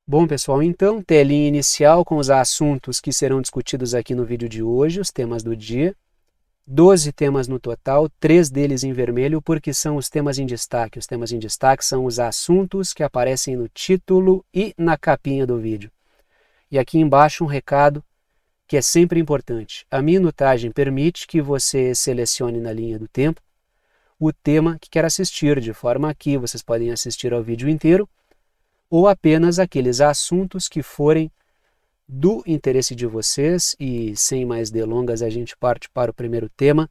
Bom, pessoal, então, telinha inicial com os assuntos que serão discutidos aqui no vídeo de hoje, os temas do dia. 12 temas no total, 3 deles em vermelho, porque são os temas em destaque. Os temas em destaque são os assuntos que aparecem no título e na capinha do vídeo. E aqui embaixo um recado que é sempre importante. A minutagem permite que você selecione na linha do tempo o tema que quer assistir, de forma que vocês podem assistir ao vídeo inteiro ou apenas aqueles assuntos que forem do interesse de vocês. E sem mais delongas, a gente parte para o primeiro tema,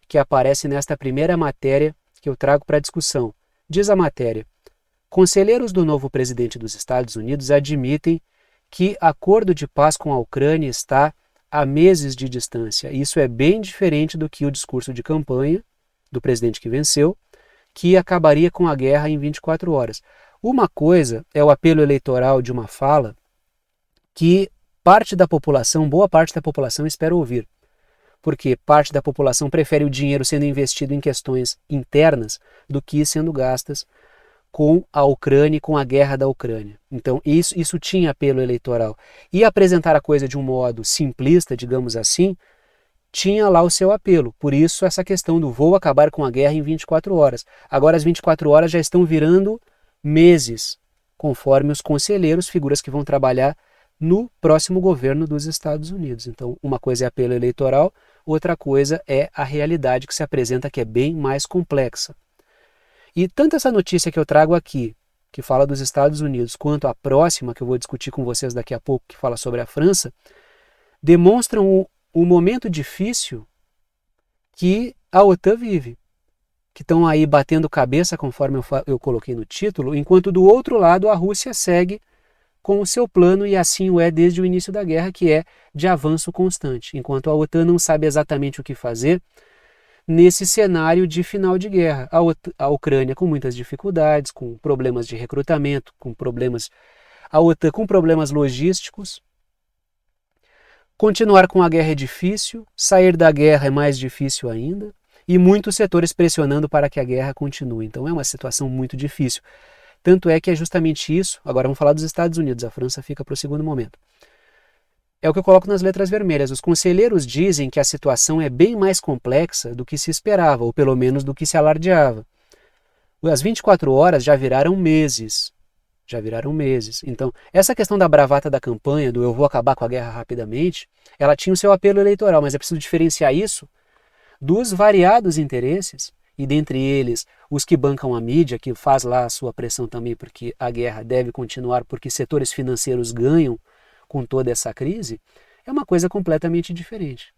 que aparece nesta primeira matéria que eu trago para discussão. Diz a matéria: conselheiros do novo presidente dos Estados Unidos admitem que acordo de paz com a Ucrânia está a meses de distância. Isso é bem diferente do que o discurso de campanha do presidente que venceu, que acabaria com a guerra em 24 horas. Uma coisa é o apelo eleitoral de uma fala que parte da população, boa parte da população, espera ouvir. Porque parte da população prefere o dinheiro sendo investido em questões internas do que sendo gastas com a Ucrânia e com a guerra da Ucrânia. Então isso tinha apelo eleitoral. E apresentar a coisa de um modo simplista, digamos assim, tinha lá o seu apelo. Por isso essa questão do vou acabar com a guerra em 24 horas. Agora as 24 horas já estão virando meses, conforme os conselheiros, figuras que vão trabalhar no próximo governo dos Estados Unidos. Então, uma coisa é apelo eleitoral, outra coisa é a realidade que se apresenta, que é bem mais complexa. E tanto essa notícia que eu trago aqui, que fala dos Estados Unidos, quanto a próxima, que eu vou discutir com vocês daqui a pouco, que fala sobre a França, demonstram o momento difícil que a OTAN vive, que estão aí batendo cabeça, conforme eu coloquei no título, enquanto do outro lado a Rússia segue com o seu plano, e assim o é desde o início da guerra, que é de avanço constante, enquanto a OTAN não sabe exatamente o que fazer nesse cenário de final de guerra. A Ucrânia com muitas dificuldades, com problemas de recrutamento, a OTAN com problemas logísticos. Continuar com a guerra é difícil, sair da guerra é mais difícil ainda, e muitos setores pressionando para que a guerra continue. Então é uma situação muito difícil. Tanto é que é justamente isso. Agora vamos falar dos Estados Unidos, a França fica para o segundo momento. É o que eu coloco nas letras vermelhas. Os conselheiros dizem que a situação é bem mais complexa do que se esperava, ou pelo menos do que se alardeava. As 24 horas já viraram meses. Então, essa questão da bravata da campanha, do eu vou acabar com a guerra rapidamente, ela tinha o seu apelo eleitoral, mas é preciso diferenciar isso dos variados interesses, e dentre eles os que bancam a mídia, que faz lá a sua pressão também porque a guerra deve continuar, porque setores financeiros ganham com toda essa crise, é uma coisa completamente diferente.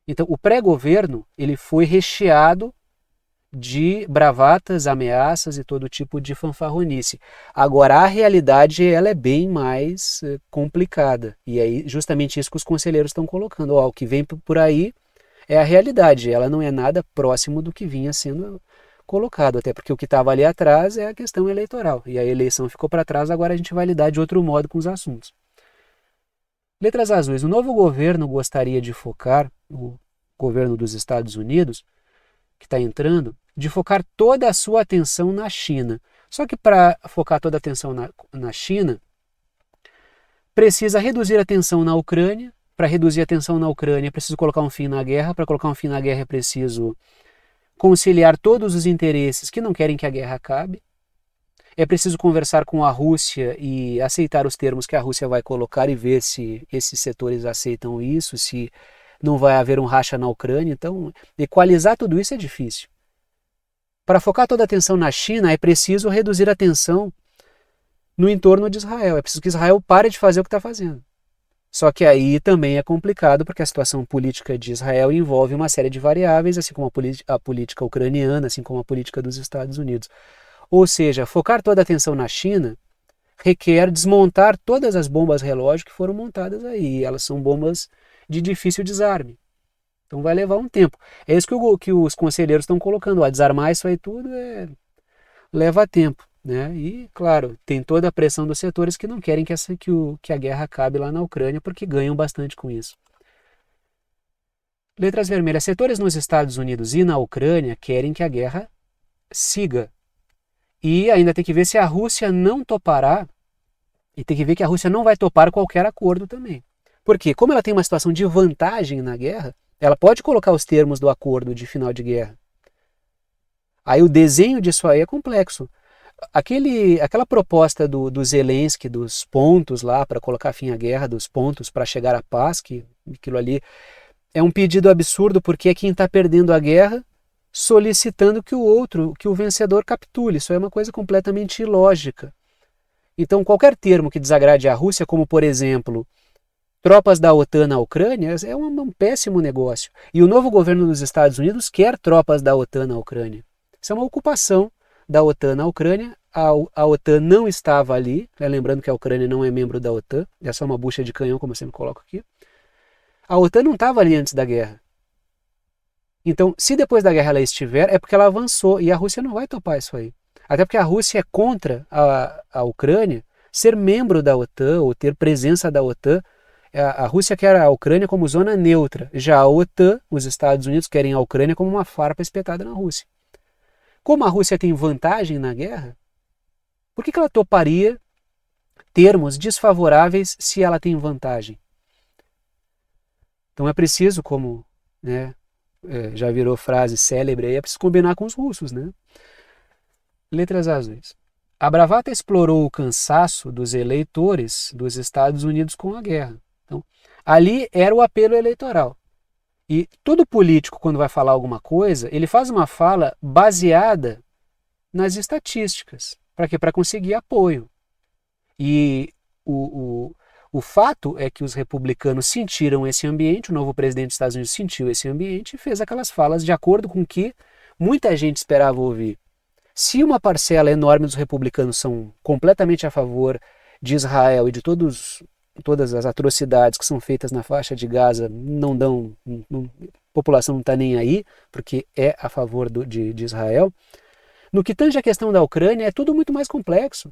Então, o pré-governo ele foi recheado de bravatas, ameaças e todo tipo de fanfarronice. Agora, a realidade ela é bem mais complicada. E aí, justamente isso que os conselheiros estão colocando. O que vem por aí é a realidade. Ela não é nada próximo do que vinha sendo colocado. Até porque o que estava ali atrás é a questão eleitoral. E a eleição ficou para trás, agora a gente vai lidar de outro modo com os assuntos. Letras azuis. O novo governo gostaria de focar, o governo dos Estados Unidos, que está entrando, de focar toda a sua atenção na China. Só que para focar toda a atenção na China, precisa reduzir a tensão na Ucrânia. Para reduzir a tensão na Ucrânia, é preciso colocar um fim na guerra. Para colocar um fim na guerra, é preciso conciliar todos os interesses que não querem que a guerra acabe. É preciso conversar com a Rússia e aceitar os termos que a Rússia vai colocar e ver se esses setores aceitam isso, se não vai haver um racha na Ucrânia. Então, equalizar tudo isso é difícil. Para focar toda a atenção na China, é preciso reduzir a tensão no entorno de Israel. É preciso que Israel pare de fazer o que está fazendo. Só que aí também é complicado, porque a situação política de Israel envolve uma série de variáveis, assim como a política ucraniana, assim como a política dos Estados Unidos. Ou seja, focar toda a atenção na China requer desmontar todas as bombas relógio que foram montadas aí. Elas são bombas de difícil desarme. Então vai levar um tempo. É isso que os conselheiros estão colocando. Desarmar isso aí tudo leva tempo. Né? E, claro, tem toda a pressão dos setores que não querem que a guerra acabe lá na Ucrânia, porque ganham bastante com isso. Letras vermelhas. Setores nos Estados Unidos e na Ucrânia querem que a guerra siga. E ainda tem que ver se a Rússia não topará E tem que ver que a Rússia não vai topar qualquer acordo também. Porque, como ela tem uma situação de vantagem na guerra, ela pode colocar os termos do acordo de final de guerra. Aí o desenho disso aí é complexo. Aquela proposta do Zelensky, dos pontos lá para colocar fim à guerra, dos pontos para chegar à paz, que aquilo ali é um pedido absurdo, porque é quem está perdendo a guerra solicitando que o vencedor capitule. Isso é uma coisa completamente ilógica. Então, qualquer termo que desagrade a Rússia, como por exemplo, tropas da OTAN na Ucrânia, é um péssimo negócio. E o novo governo dos Estados Unidos quer tropas da OTAN na Ucrânia. Isso é uma ocupação da OTAN na Ucrânia. A OTAN não estava ali, né? Lembrando que a Ucrânia não é membro da OTAN, é só uma bucha de canhão, como eu sempre coloco aqui. A OTAN não estava ali antes da guerra. Então, se depois da guerra ela estiver, é porque ela avançou, e a Rússia não vai topar isso aí. Até porque a Rússia é contra a Ucrânia ser membro da OTAN ou ter presença da OTAN. A Rússia quer a Ucrânia como zona neutra. Já a OTAN, os Estados Unidos, querem a Ucrânia como uma farpa espetada na Rússia. Como a Rússia tem vantagem na guerra, por que ela toparia termos desfavoráveis se ela tem vantagem? Então é preciso, como já virou frase célebre aí, é preciso combinar com os russos, né? Letras azuis. A bravata explorou o cansaço dos eleitores dos Estados Unidos com a guerra. Então, ali era o apelo eleitoral. E todo político, quando vai falar alguma coisa, ele faz uma fala baseada nas estatísticas. Para quê? Para conseguir apoio. E o fato é que os republicanos sentiram esse ambiente, o novo presidente dos Estados Unidos sentiu esse ambiente e fez aquelas falas de acordo com o que muita gente esperava ouvir. Se uma parcela enorme dos republicanos são completamente a favor de Israel e de todas as atrocidades que são feitas na faixa de Gaza, a população não está nem aí, porque é a favor de Israel. No que tange a questão da Ucrânia, é tudo muito mais complexo,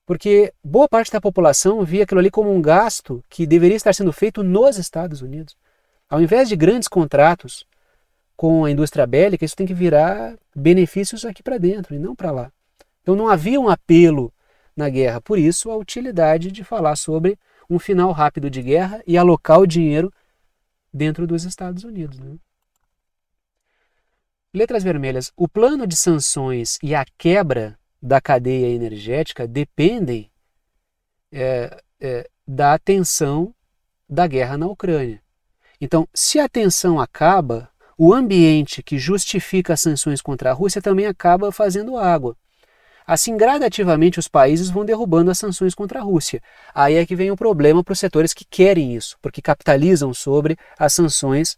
porque boa parte da população via aquilo ali como um gasto que deveria estar sendo feito nos Estados Unidos. Ao invés de grandes contratos com a indústria bélica, isso tem que virar benefícios aqui para dentro e não para lá. Então não havia um apelo na guerra, por isso a utilidade de falar sobre um final rápido de guerra e alocar o dinheiro dentro dos Estados Unidos. Né? Letras vermelhas. O plano de sanções e a quebra da cadeia energética dependem da tensão da guerra na Ucrânia. Então, se a tensão acaba, o ambiente que justifica as sanções contra a Rússia também acaba fazendo água. Assim, gradativamente, os países vão derrubando as sanções contra a Rússia. Aí é que vem o problema para os setores que querem isso, porque capitalizam sobre as sanções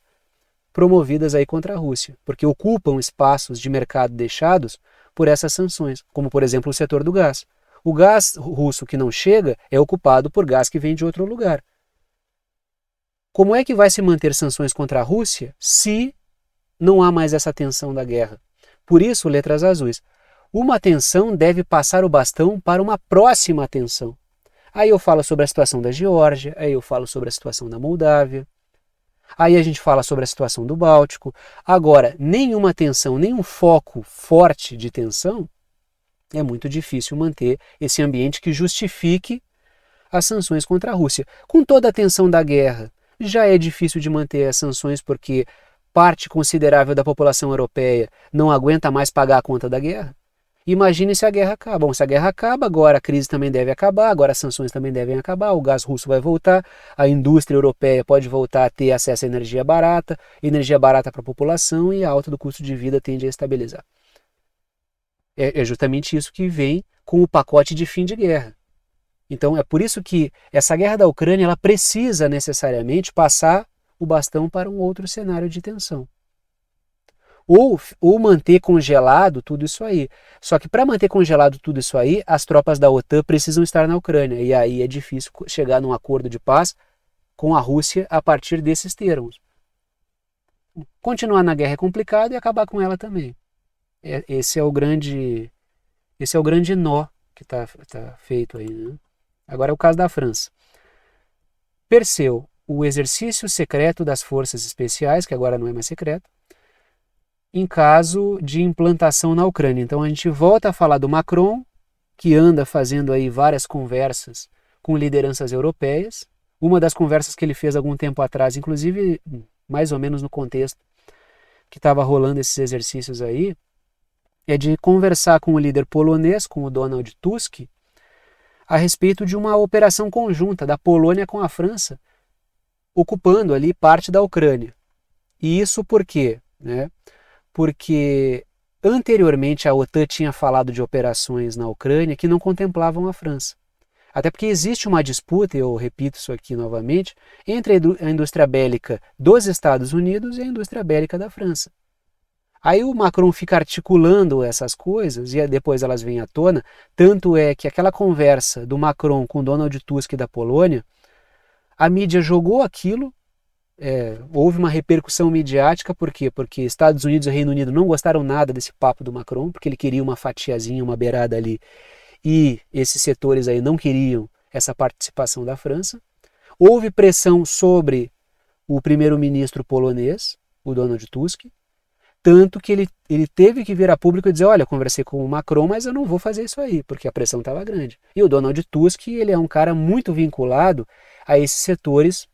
promovidas aí contra a Rússia, porque ocupam espaços de mercado deixados por essas sanções, como, por exemplo, o setor do gás. O gás russo que não chega é ocupado por gás que vem de outro lugar. Como é que vai se manter sanções contra a Rússia se não há mais essa tensão da guerra? Por isso, letras azuis. Uma tensão deve passar o bastão para uma próxima tensão. Aí eu falo sobre a situação da Geórgia, aí eu falo sobre a situação da Moldávia, aí a gente fala sobre a situação do Báltico. Agora, nenhuma tensão, nenhum foco forte de tensão, é muito difícil manter esse ambiente que justifique as sanções contra a Rússia. Com toda a tensão da guerra, já é difícil de manter as sanções porque parte considerável da população europeia não aguenta mais pagar a conta da guerra. Imagine se a guerra acaba. Bom, se a guerra acaba, agora a crise também deve acabar, agora as sanções também devem acabar, o gás russo vai voltar, a indústria europeia pode voltar a ter acesso a energia barata para a população e a alta do custo de vida tende a estabilizar. É justamente isso que vem com o pacote de fim de guerra. Então é por isso que essa guerra da Ucrânia ela precisa necessariamente passar o bastão para um outro cenário de tensão. Ou manter congelado tudo isso aí. Só que para manter congelado tudo isso aí, as tropas da OTAN precisam estar na Ucrânia. E aí é difícil chegar num acordo de paz com a Rússia a partir desses termos. Continuar na guerra é complicado e acabar com ela também. Esse é o grande nó que está feito aí. Né? Agora é o caso da França. Perseu, o exercício secreto das forças especiais, que agora não é mais secreto, em caso de implantação na Ucrânia. Então a gente volta a falar do Macron, que anda fazendo aí várias conversas com lideranças europeias. Uma das conversas que ele fez algum tempo atrás, inclusive mais ou menos no contexto que estava rolando esses exercícios aí, é de conversar com o líder polonês, com o Donald Tusk, a respeito de uma operação conjunta da Polônia com a França, ocupando ali parte da Ucrânia. E isso por quê? Porque anteriormente a OTAN tinha falado de operações na Ucrânia que não contemplavam a França. Até porque existe uma disputa, e eu repito isso aqui novamente, entre a indústria bélica dos Estados Unidos e a indústria bélica da França. Aí o Macron fica articulando essas coisas e depois elas vêm à tona, tanto é que aquela conversa do Macron com Donald Tusk da Polônia, a mídia jogou aquilo, houve uma repercussão midiática, por quê? Porque Estados Unidos e Reino Unido não gostaram nada desse papo do Macron, porque ele queria uma fatiazinha, uma beirada ali, e esses setores aí não queriam essa participação da França. Houve pressão sobre o primeiro-ministro polonês, o Donald Tusk, tanto que ele teve que vir a público e dizer, olha, conversei com o Macron, mas eu não vou fazer isso aí, porque a pressão estava grande. E o Donald Tusk, ele é um cara muito vinculado a esses setores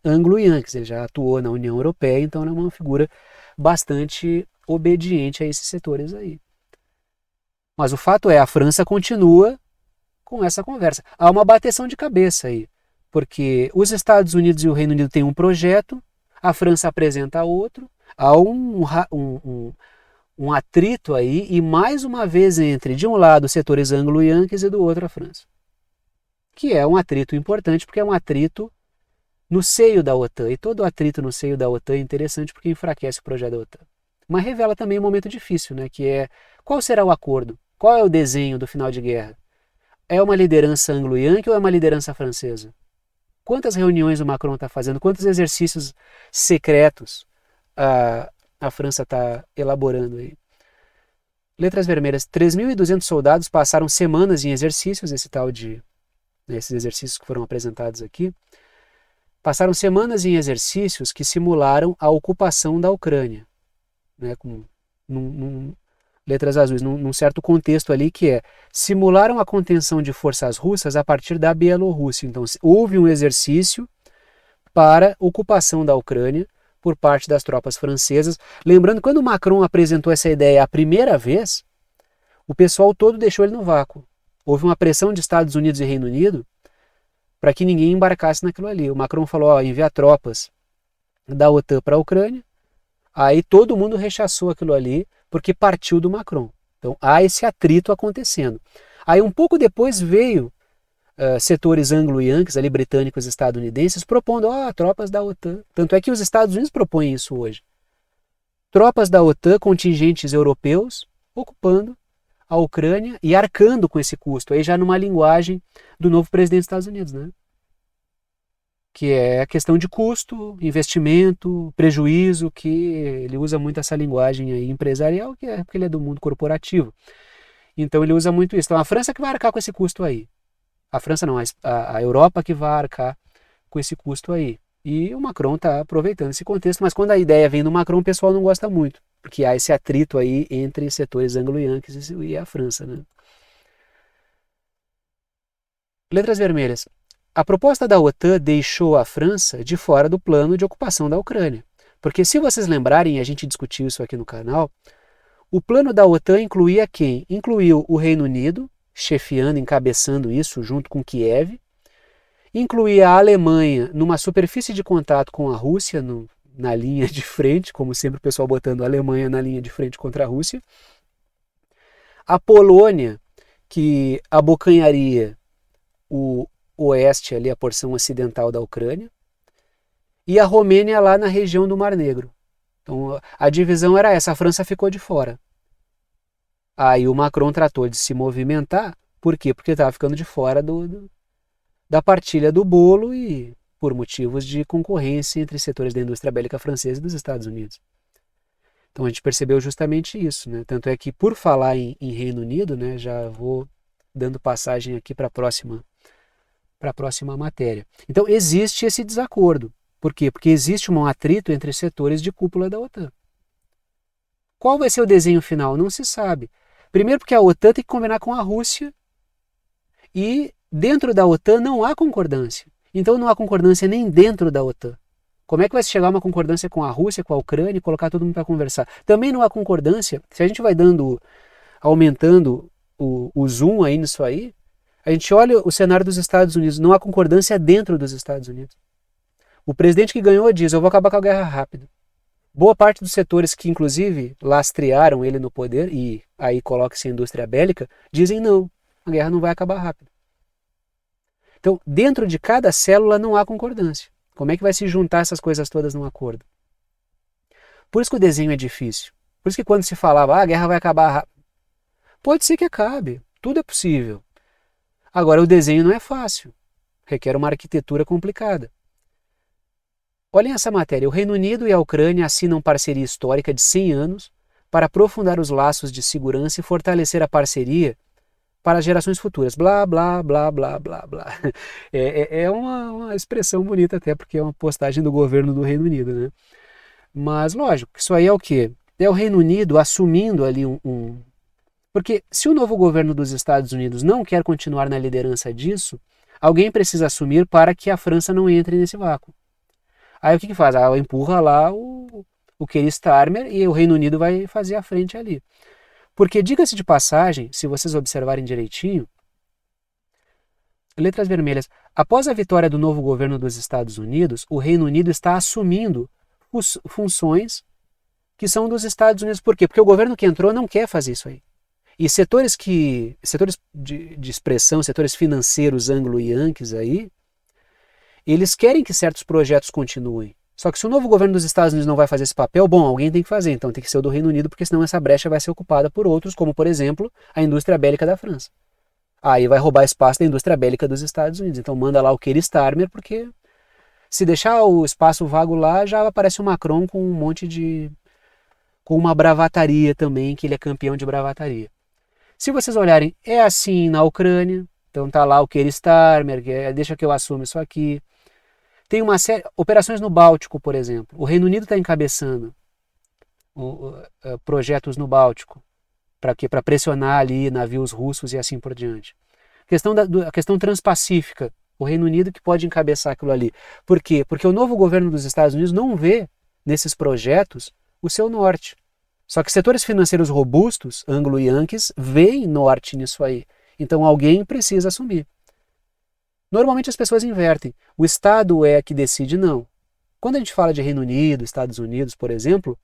anglo-yankees, ele já atuou na União Europeia, então ele é uma figura bastante obediente a esses setores aí. Mas o fato é, a França continua com essa conversa. Há uma bateção de cabeça aí, porque os Estados Unidos e o Reino Unido têm um projeto, a França apresenta outro, há um atrito aí, e mais uma vez entre, de um lado, os setores anglo-yankees e do outro a França. Que é um atrito importante, porque é um atrito no seio da OTAN, e todo atrito no seio da OTAN é interessante porque enfraquece o projeto da OTAN. Mas revela também um momento difícil, que é qual será o acordo? Qual é o desenho do final de guerra? É uma liderança anglo-yankee ou é uma liderança francesa? Quantas reuniões o Macron está fazendo? Quantos exercícios secretos a França está elaborando aí? Letras vermelhas. 3.200 soldados passaram semanas em exercícios, esses exercícios que foram apresentados aqui, passaram semanas em exercícios que simularam a ocupação da Ucrânia, letras azuis, num certo contexto ali que simularam a contenção de forças russas a partir da Bielorrússia. Então houve um exercício para ocupação da Ucrânia por parte das tropas francesas. Lembrando, quando Macron apresentou essa ideia a primeira vez, o pessoal todo deixou ele no vácuo. Houve uma pressão de Estados Unidos e Reino Unido para que ninguém embarcasse naquilo ali. O Macron falou, enviar tropas da OTAN para a Ucrânia. Aí todo mundo rechaçou aquilo ali, porque partiu do Macron. Então há esse atrito acontecendo. Aí um pouco depois veio setores anglo-yankees, ali britânicos e estadunidenses, propondo tropas da OTAN. Tanto é que os Estados Unidos propõem isso hoje. Tropas da OTAN, contingentes europeus, ocupando a Ucrânia e arcando com esse custo. Aí já numa linguagem do novo presidente dos Estados Unidos, que é a questão de custo, investimento, prejuízo, que ele usa muito essa linguagem aí empresarial, que é porque ele é do mundo corporativo. Então ele usa muito isso. Então a França que vai arcar com esse custo aí. A França não, a Europa que vai arcar com esse custo aí. E o Macron está aproveitando esse contexto, mas quando a ideia vem do Macron, o pessoal não gosta muito, porque há esse atrito aí entre setores anglo-yankees e a França. Letras vermelhas. A proposta da OTAN deixou a França de fora do plano de ocupação da Ucrânia. Porque se vocês lembrarem, a gente discutiu isso aqui no canal, o plano da OTAN incluía quem? Incluiu o Reino Unido, chefiando, encabeçando isso junto com Kiev, incluía a Alemanha numa superfície de contato com a Rússia, na linha de frente, como sempre o pessoal botando a Alemanha na linha de frente contra a Rússia, a Polônia, que abocanharia o oeste, ali a porção ocidental da Ucrânia, e a Romênia lá na região do Mar Negro. Então a divisão era essa, a França ficou de fora. Aí o Macron tratou de se movimentar, por quê? Porque estava ficando de fora da partilha do bolo e por motivos de concorrência entre setores da indústria bélica francesa e dos Estados Unidos. Então a gente percebeu justamente isso, Tanto é que por falar em Reino Unido, já vou dando passagem aqui para a próxima matéria. Então existe esse desacordo. Por quê? Porque existe um atrito entre setores de cúpula da OTAN. Qual vai ser o desenho final? Não se sabe. Primeiro porque a OTAN tem que combinar com a Rússia e dentro da OTAN não há concordância. Então não há concordância nem dentro da OTAN. Como é que vai se chegar a uma concordância com a Rússia, com a Ucrânia e colocar todo mundo para conversar? Também não há concordância, se a gente vai aumentando o zoom aí nisso aí, a gente olha o cenário dos Estados Unidos, não há concordância dentro dos Estados Unidos. O presidente que ganhou diz, eu vou acabar com a guerra rápido. Boa parte dos setores que, inclusive, lastrearam ele no poder, e aí coloca-se a indústria bélica, dizem não, a guerra não vai acabar rápido. Então, dentro de cada célula não há concordância. Como é que vai se juntar essas coisas todas num acordo? Por isso que o desenho é difícil. Por isso que quando se falava, a guerra vai acabar rápido, pode ser que acabe, tudo é possível. Agora, o desenho não é fácil, requer uma arquitetura complicada. Olhem essa matéria, o Reino Unido e a Ucrânia assinam parceria histórica de 100 anos para aprofundar os laços de segurança e fortalecer a parceria para as gerações futuras. Blá, blá, blá, blá, blá, blá. É uma expressão bonita até, porque é uma postagem do governo do Reino Unido, né? Mas, lógico, isso aí é o quê? É o Reino Unido assumindo ali Porque se o novo governo dos Estados Unidos não quer continuar na liderança disso, alguém precisa assumir para que a França não entre nesse vácuo. Aí o que faz? Ela empurra lá o Keir Starmer e o Reino Unido vai fazer a frente ali. Porque, diga-se de passagem, se vocês observarem direitinho, letras vermelhas, após a vitória do novo governo dos Estados Unidos, o Reino Unido está assumindo funções que são dos Estados Unidos. Por quê? Porque o governo que entrou não quer fazer isso aí. E setores de expressão, setores financeiros anglo-yankees aí, eles querem que certos projetos continuem. Só que se o novo governo dos Estados Unidos não vai fazer esse papel, bom, alguém tem que fazer, então tem que ser o do Reino Unido, porque senão essa brecha vai ser ocupada por outros, como por exemplo, a indústria bélica da França. Aí vai roubar espaço da indústria bélica dos Estados Unidos. Então manda lá o Keir Starmer, porque se deixar o espaço vago lá, já aparece o Macron com um monte de... com uma bravataria também, que ele é campeão de bravataria. Se vocês olharem, é assim na Ucrânia, então tá lá o Keir Starmer, deixa que eu assumo isso aqui. Tem uma série, operações no Báltico, por exemplo. O Reino Unido está encabeçando projetos no Báltico. Para quê? Para pressionar ali navios russos e assim por diante. A questão transpacífica. O Reino Unido que pode encabeçar aquilo ali. Por quê? Porque o novo governo dos Estados Unidos não vê nesses projetos o seu norte. Só que setores financeiros robustos, anglo-yankees, veem norte nisso aí. Então alguém precisa assumir. Normalmente as pessoas invertem. O Estado é que decide, não. Quando a gente fala de Reino Unido, Estados Unidos, por exemplo,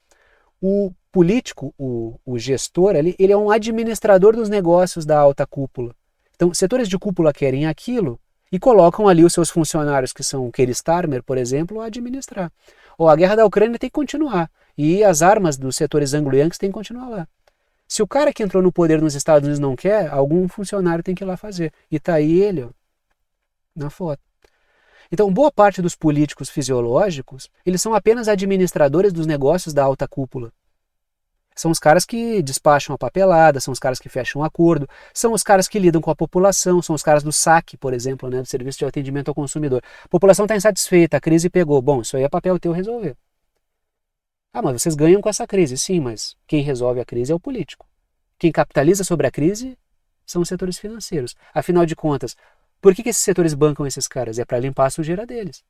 o político, o gestor ali, ele é um administrador dos negócios da alta cúpula. Então, setores de cúpula querem aquilo e colocam ali os seus funcionários, que são o Keir Starmer, por exemplo, a administrar. Ou a guerra da Ucrânia tem que continuar. E as armas dos setores anglo-yankees têm que continuar lá. Se o cara que entrou no poder nos Estados Unidos não quer, algum funcionário tem que ir lá fazer. E tá aí ele, ó, na foto. Então, boa parte dos políticos fisiológicos, eles são apenas administradores dos negócios da alta cúpula. São os caras que despacham a papelada, são os caras que fecham o acordo, são os caras que lidam com a população, são os caras do SAC, por exemplo, né, do Serviço de Atendimento ao Consumidor. A população está insatisfeita, a crise pegou. Bom, isso aí é papel teu resolver. Ah, mas vocês ganham com essa crise. Sim, mas quem resolve a crise é o político. Quem capitaliza sobre a crise são os setores financeiros. Afinal de contas, por que esses setores bancam esses caras? É para limpar a sujeira deles.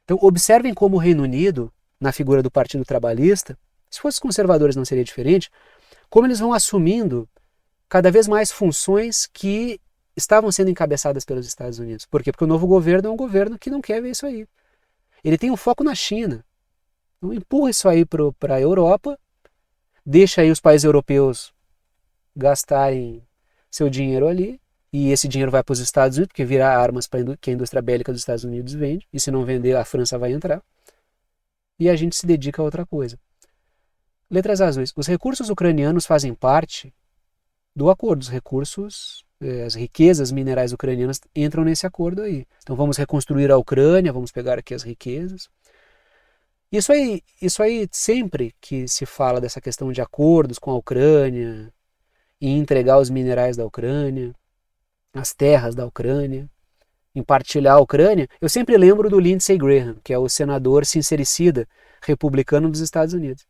Então, observem como o Reino Unido, na figura do Partido Trabalhista, se fosse conservadores não seria diferente, como eles vão assumindo cada vez mais funções que estavam sendo encabeçadas pelos Estados Unidos. Por quê? Porque o novo governo é um governo que não quer ver isso aí. Ele tem um foco na China. Então empurra isso aí para a Europa, deixa aí os países europeus gastarem seu dinheiro ali, e esse dinheiro vai para os Estados Unidos, porque virá armas que a indústria bélica dos Estados Unidos vende, e se não vender, a França vai entrar, e a gente se dedica a outra coisa. Letras azuis. Os recursos ucranianos fazem parte do acordo. Os recursos, as riquezas minerais ucranianas entram nesse acordo aí. Então vamos reconstruir a Ucrânia, vamos pegar aqui as riquezas. Isso aí sempre que se fala dessa questão de acordos com a Ucrânia e entregar os minerais da Ucrânia, as terras da Ucrânia, em partilhar a Ucrânia, eu sempre lembro do Lindsey Graham, que é o senador sincericida republicano dos Estados Unidos,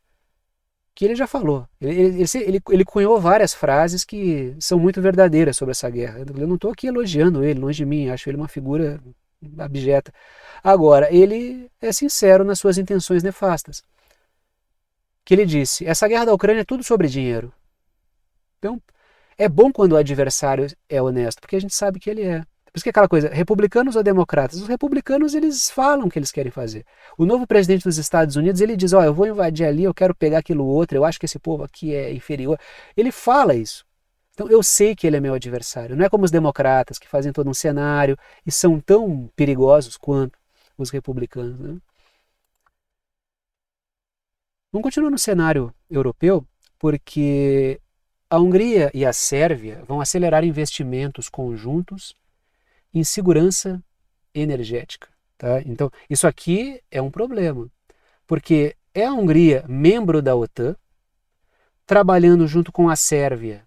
que ele já falou. Ele cunhou várias frases que são muito verdadeiras sobre essa guerra. Eu não estou aqui elogiando ele, longe de mim, acho ele uma figura abjeta. Agora, ele é sincero nas suas intenções nefastas. Que ele disse, essa guerra da Ucrânia é tudo sobre dinheiro. Então, é bom quando o adversário é honesto, porque a gente sabe que ele é. Por isso que é aquela coisa, republicanos ou democratas? Os republicanos, eles falam o que eles querem fazer. O novo presidente dos Estados Unidos, ele diz, eu vou invadir ali, eu quero pegar aquilo outro, eu acho que esse povo aqui é inferior. Ele fala isso. Então eu sei que ele é meu adversário. Não é como os democratas, que fazem todo um cenário e são tão perigosos quanto os republicanos. Né? Vamos continuar no cenário europeu, porque a Hungria e a Sérvia vão acelerar investimentos conjuntos em segurança energética. Tá? Então, isso aqui é um problema, porque é a Hungria, membro da OTAN, trabalhando junto com a Sérvia,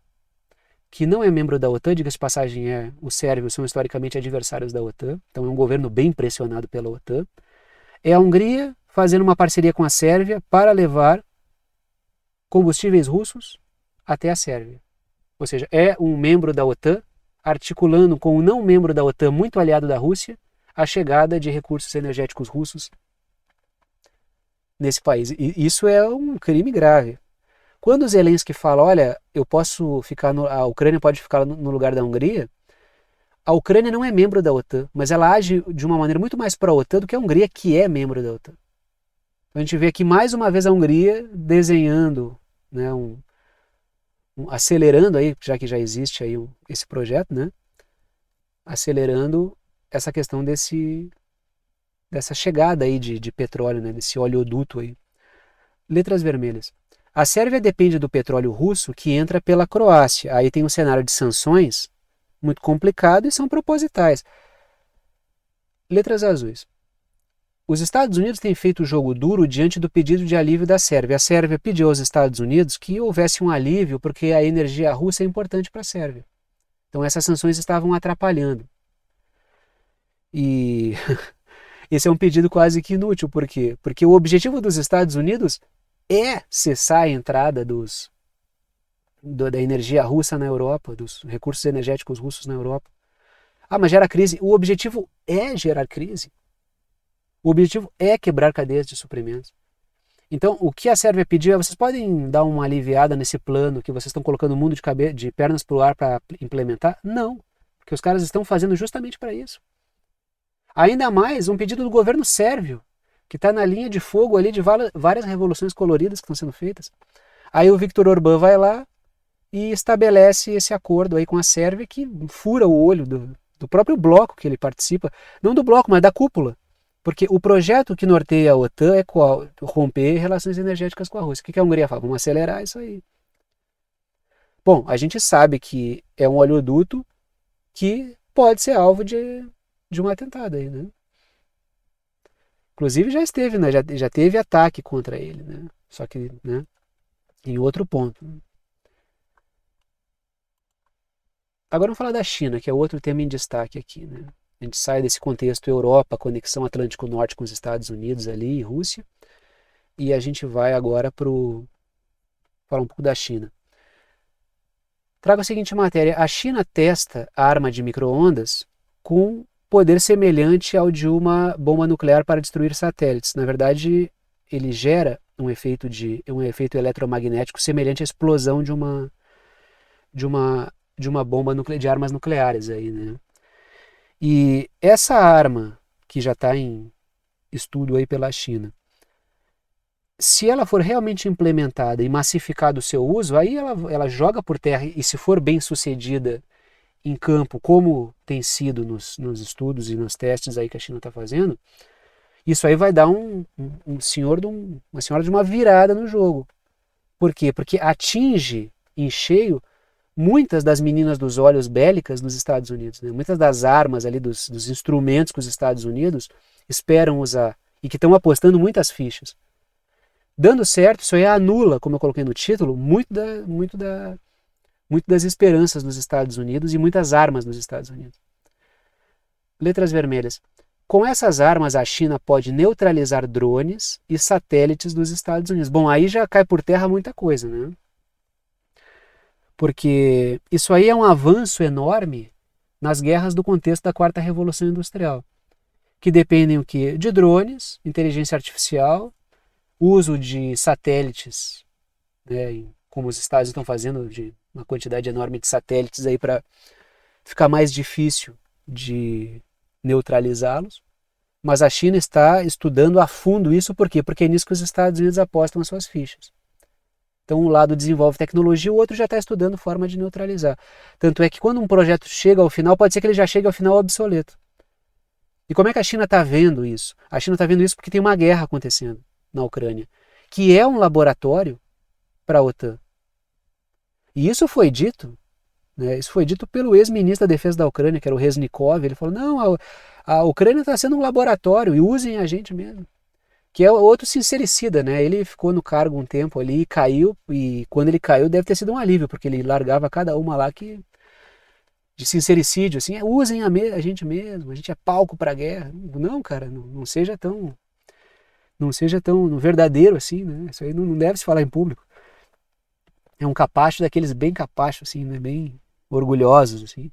que não é membro da OTAN, diga-se de passagem, os sérvios são historicamente adversários da OTAN, então é um governo bem pressionado pela OTAN. É a Hungria fazendo uma parceria com a Sérvia para levar combustíveis russos até a Sérvia. Ou seja, é um membro da OTAN articulando com um não membro da OTAN muito aliado da Rússia a chegada de recursos energéticos russos nesse país. E isso é um crime grave. Quando o Zelensky fala, olha, a Ucrânia pode ficar no lugar da Hungria, a Ucrânia não é membro da OTAN, mas ela age de uma maneira muito mais pró-OTAN do que a Hungria, que é membro da OTAN. Então a gente vê aqui mais uma vez a Hungria desenhando, né, acelerando aí, já que já existe aí esse projeto, né, acelerando essa questão dessa chegada aí de petróleo, né, desse oleoduto aí. Letras vermelhas. A Sérvia depende do petróleo russo que entra pela Croácia. Aí tem um cenário de sanções muito complicado e são propositais. Letras azuis. Os Estados Unidos têm feito o jogo duro diante do pedido de alívio da Sérvia. A Sérvia pediu aos Estados Unidos que houvesse um alívio porque a energia russa é importante para a Sérvia. Então essas sanções estavam atrapalhando. E esse é um pedido quase que inútil. Por quê? Porque o objetivo dos Estados Unidos é cessar a entrada da energia russa na Europa, dos recursos energéticos russos na Europa. Mas gera crise. O objetivo é gerar crise. O objetivo é quebrar cadeias de suprimentos. Então, o que a Sérvia pediu é, vocês podem dar uma aliviada nesse plano que vocês estão colocando o mundo de pernas para o ar para implementar? Não, porque os caras estão fazendo justamente para isso. Ainda mais um pedido do governo sérvio, que está na linha de fogo ali de várias revoluções coloridas que estão sendo feitas. Aí o Viktor Orbán vai lá e estabelece esse acordo aí com a Sérvia que fura o olho do próprio bloco que ele participa, não do bloco, mas da cúpula. Porque o projeto que norteia a OTAN é qual? Romper relações energéticas com a Rússia. O que a Hungria fala? Vamos acelerar isso aí. Bom, a gente sabe que é um oleoduto que pode ser alvo de um atentado aí, né? Inclusive já esteve, né? Já teve ataque contra ele, né? Só que, né? Em outro ponto. Agora vamos falar da China, que é outro tema em destaque aqui, né? A gente sai desse contexto Europa, conexão Atlântico Norte com os Estados Unidos ali e Rússia, e a gente vai agora falar um pouco da China. Trago a seguinte matéria: a China testa a arma de micro-ondas com poder semelhante ao de uma bomba nuclear para destruir satélites. Na verdade, ele gera um efeito eletromagnético semelhante à explosão de uma bomba de armas nucleares aí, né? E essa arma que já está em estudo aí pela China, se ela for realmente implementada e massificado o seu uso, aí ela joga por terra, e se for bem sucedida em campo, como tem sido nos estudos e nos testes aí que a China está fazendo, isso aí vai dar uma senhora de uma virada no jogo. Por quê? Porque atinge em cheio muitas das meninas dos olhos bélicas nos Estados Unidos, né? Muitas das armas ali, dos instrumentos que os Estados Unidos esperam usar e que estão apostando muitas fichas. Dando certo, isso aí anula, como eu coloquei no título, muito das esperanças dos Estados Unidos e muitas armas dos Estados Unidos. Letras vermelhas. com essas armas a China pode neutralizar drones e satélites dos Estados Unidos. Bom, aí já cai por terra muita coisa, né? Porque isso aí é um avanço enorme nas guerras do contexto da quarta revolução industrial, que dependem o quê? De drones, inteligência artificial, uso de satélites, né, como os Estados estão fazendo, de uma quantidade enorme de satélites aí para ficar mais difícil de neutralizá-los. Mas a China está estudando a fundo isso, por quê? Porque é nisso que os Estados Unidos apostam as suas fichas. Então um lado desenvolve tecnologia, o outro já está estudando forma de neutralizar. Tanto é que quando um projeto chega ao final, pode ser que ele já chegue ao final obsoleto. E como é que a China está vendo isso? A China está vendo isso porque tem uma guerra acontecendo na Ucrânia, que é um laboratório para a OTAN. E isso foi dito, né, isso foi dito pelo ex-ministro da Defesa da Ucrânia, que era o Reznikov. Ele falou, não, a Ucrânia está sendo um laboratório e usem a gente mesmo. Que é outro sincericida, né? Ele ficou no cargo um tempo ali e caiu, e quando ele caiu deve ter sido um alívio, porque ele largava cada uma lá que de sincericídio, assim, usem a gente mesmo, a gente é palco para a guerra. Não, cara, não seja tão verdadeiro assim, né? Isso aí não deve se falar em público. É um capacho daqueles bem capachos, assim, né? Bem orgulhosos, assim.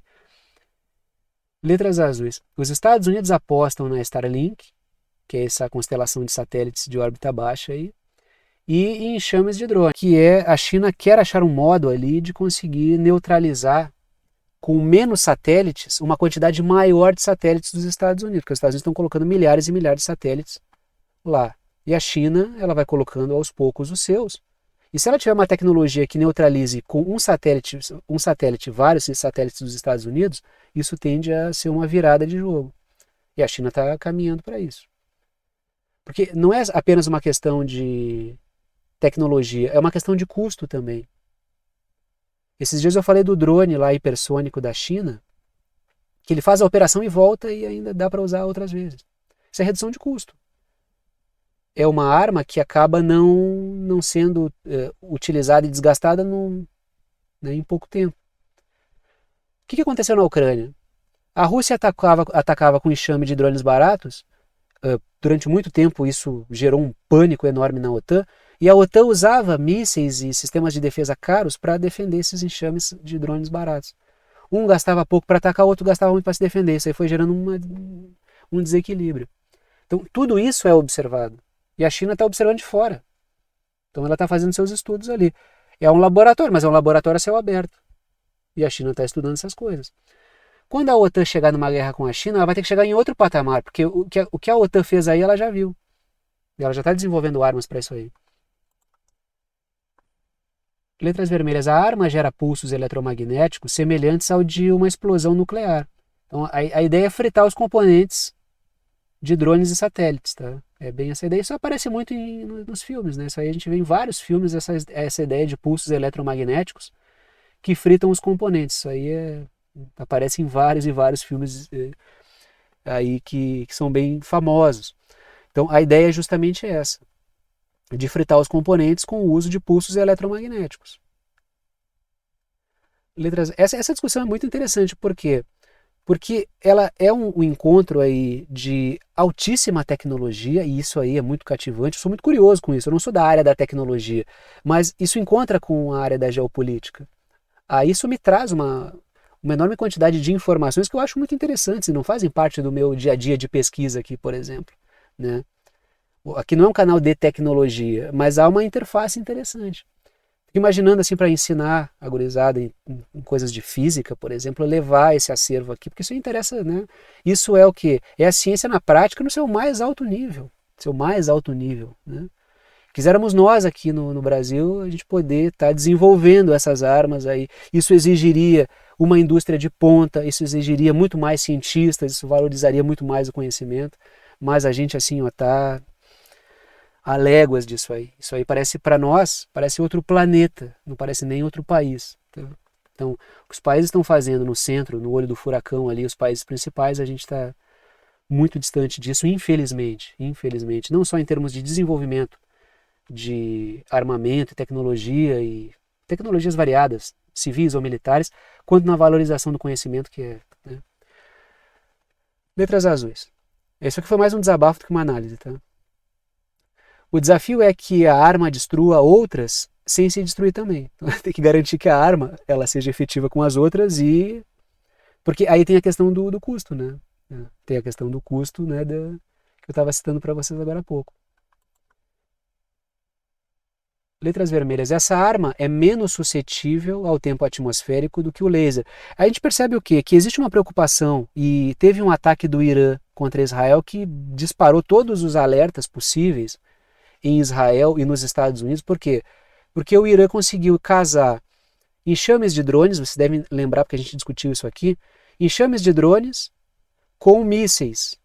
Letras azuis. Os Estados Unidos apostam na Starlink, que é essa constelação de satélites de órbita baixa aí, e em enxames de drone, que é a China quer achar um modo ali de conseguir neutralizar com menos satélites uma quantidade maior de satélites dos Estados Unidos, porque os Estados Unidos estão colocando milhares e milhares de satélites lá. E a China, ela vai colocando aos poucos os seus. E se ela tiver uma tecnologia que neutralize com um satélite, vários satélites dos Estados Unidos, isso tende a ser uma virada de jogo. E a China está caminhando para isso. Porque não é apenas uma questão de tecnologia, é uma questão de custo também. Esses dias eu falei do drone lá hipersônico da China, que ele faz a operação e volta e ainda dá para usar outras vezes. Isso é redução de custo. É uma arma que acaba não sendo utilizada e desgastada em pouco tempo. O que aconteceu na Ucrânia? A Rússia atacava com enxame de drones baratos. Durante muito tempo isso gerou um pânico enorme na OTAN, e a OTAN usava mísseis e sistemas de defesa caros para defender esses enxames de drones baratos. Um gastava pouco para atacar, o outro gastava muito para se defender. Isso aí foi gerando um desequilíbrio. Então tudo isso é observado. E a China está observando de fora. Então ela está fazendo seus estudos ali. É um laboratório, mas é um laboratório a céu aberto. E a China está estudando essas coisas. Quando a OTAN chegar numa guerra com a China, ela vai ter que chegar em outro patamar, porque o que a OTAN fez aí, ela já viu. E ela já está desenvolvendo armas para isso aí. Letras vermelhas. A arma gera pulsos eletromagnéticos semelhantes ao de uma explosão nuclear. Então a ideia é fritar os componentes de drones e satélites, tá? É bem essa ideia. Isso aparece muito nos filmes, né? Isso aí a gente vê em vários filmes, essa ideia de pulsos eletromagnéticos que fritam os componentes. Isso aí aparece em vários e vários filmes aí que são bem famosos. Então a ideia é justamente essa, de fritar os componentes com o uso de pulsos eletromagnéticos. Essa discussão é muito interessante, por quê? Porque ela é um encontro aí de altíssima tecnologia, e isso aí é muito cativante. Eu sou muito curioso com isso, eu não sou da área da tecnologia, mas isso encontra com a área da geopolítica. Isso me traz uma enorme quantidade de informações que eu acho muito interessantes e não fazem parte do meu dia a dia de pesquisa aqui, por exemplo, né? Aqui não é um canal de tecnologia, mas há uma interface interessante. Fico imaginando assim para ensinar a gurizada em coisas de física, por exemplo, levar esse acervo aqui, porque isso interessa, né? Isso é o quê? É a ciência na prática no seu mais alto nível, né? Quiséramos nós aqui no Brasil a gente poder estar desenvolvendo essas armas aí. Isso exigiria uma indústria de ponta, isso exigiria muito mais cientistas, isso valorizaria muito mais o conhecimento, mas a gente assim está a léguas disso aí. Isso aí parece para nós, parece outro planeta, não parece nem outro país. Então, o que os países estão fazendo no centro, no olho do furacão ali, os países principais, a gente está muito distante disso, infelizmente, não só em termos de desenvolvimento de armamento e tecnologias variadas, civis ou militares, quanto na valorização do conhecimento que é. Né? Letras azuis. Isso aqui foi mais um desabafo do que uma análise, tá? O desafio é que a arma destrua outras sem se destruir também. Então, tem que garantir que a arma ela seja efetiva com as outras e... Porque aí tem a questão do custo, né? Tem a questão do custo, né, que eu estava citando para vocês agora há pouco. Letras vermelhas. Essa arma é menos suscetível ao tempo atmosférico do que o laser. A gente percebe o quê? Que existe uma preocupação e teve um ataque do Irã contra Israel que disparou todos os alertas possíveis em Israel e nos Estados Unidos. Por quê? Porque o Irã conseguiu casar enxames de drones, vocês devem lembrar porque a gente discutiu isso aqui, enxames de drones com mísseis.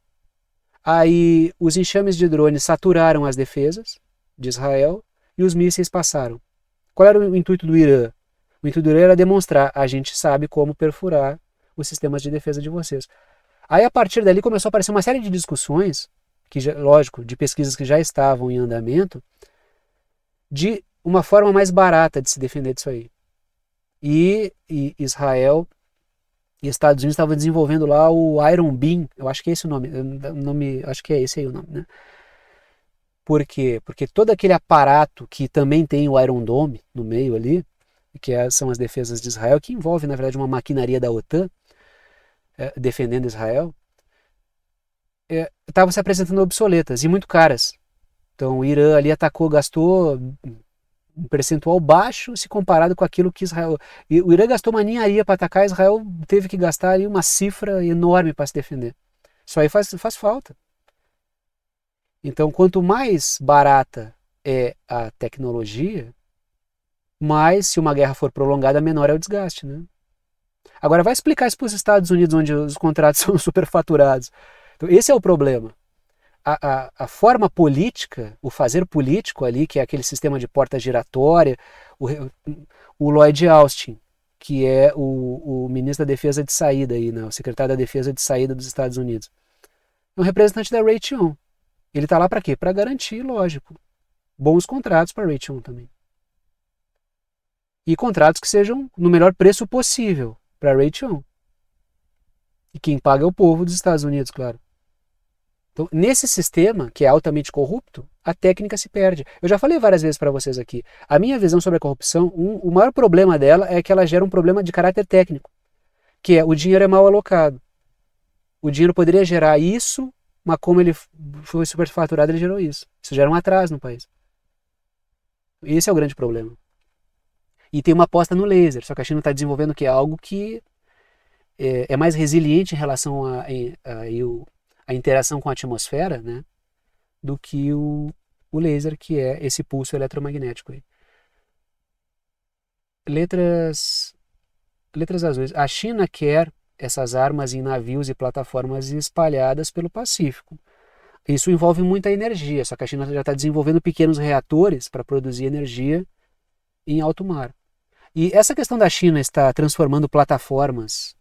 Aí os enxames de drones saturaram as defesas de Israel e os mísseis passaram. Qual era o intuito do Irã? O intuito do Irã era demonstrar, a gente sabe como perfurar os sistemas de defesa de vocês. Aí a partir dali começou a aparecer uma série de discussões, que lógico, de pesquisas que já estavam em andamento, de uma forma mais barata de se defender disso aí. E Israel e Estados Unidos estavam desenvolvendo lá o Iron Beam, eu acho que é esse o nome, acho que é esse aí o nome, né? Por quê? Porque todo aquele aparato que também tem o Iron Dome no meio ali, são as defesas de Israel, que envolve, na verdade, uma maquinaria da OTAN defendendo Israel, estavam se apresentando obsoletas e muito caras. Então o Irã ali atacou, gastou um percentual baixo se comparado com aquilo que Israel... O Irã gastou uma ninharia para atacar, Israel teve que gastar ali uma cifra enorme para se defender. Isso aí faz falta. Então, quanto mais barata é a tecnologia, mais, se uma guerra for prolongada, menor é o desgaste, né? Agora, vai explicar isso para os Estados Unidos, onde os contratos são superfaturados. Então, esse é o problema. A forma política, o fazer político ali, que é aquele sistema de porta giratória, o Lloyd Austin, que é o ministro da Defesa de saída, aí, né, o secretário da Defesa de saída dos Estados Unidos, é um representante da Raytheon. Ele está lá para quê? Para garantir, lógico, bons contratos para a Raytheon também. E contratos que sejam no melhor preço possível para a Raytheon. E quem paga é o povo dos Estados Unidos, claro. Então, nesse sistema, que é altamente corrupto, a técnica se perde. Eu já falei várias vezes para vocês aqui. A minha visão sobre a corrupção, o maior problema dela é que ela gera um problema de caráter técnico, que é o dinheiro é mal alocado. O dinheiro poderia gerar isso, mas como ele foi superfaturado, ele gerou isso. Isso gera um atraso no país. Esse é o grande problema. E tem uma aposta no laser, só que a China está desenvolvendo que é algo que é mais resiliente em relação a interação com a atmosfera, né, do que o laser, que é esse pulso eletromagnético aí. Letras azuis. A China quer essas armas em navios e plataformas espalhadas pelo Pacífico. Isso envolve muita energia, só que a China já está desenvolvendo pequenos reatores para produzir energia em alto mar. E essa questão da China estar transformando plataformas,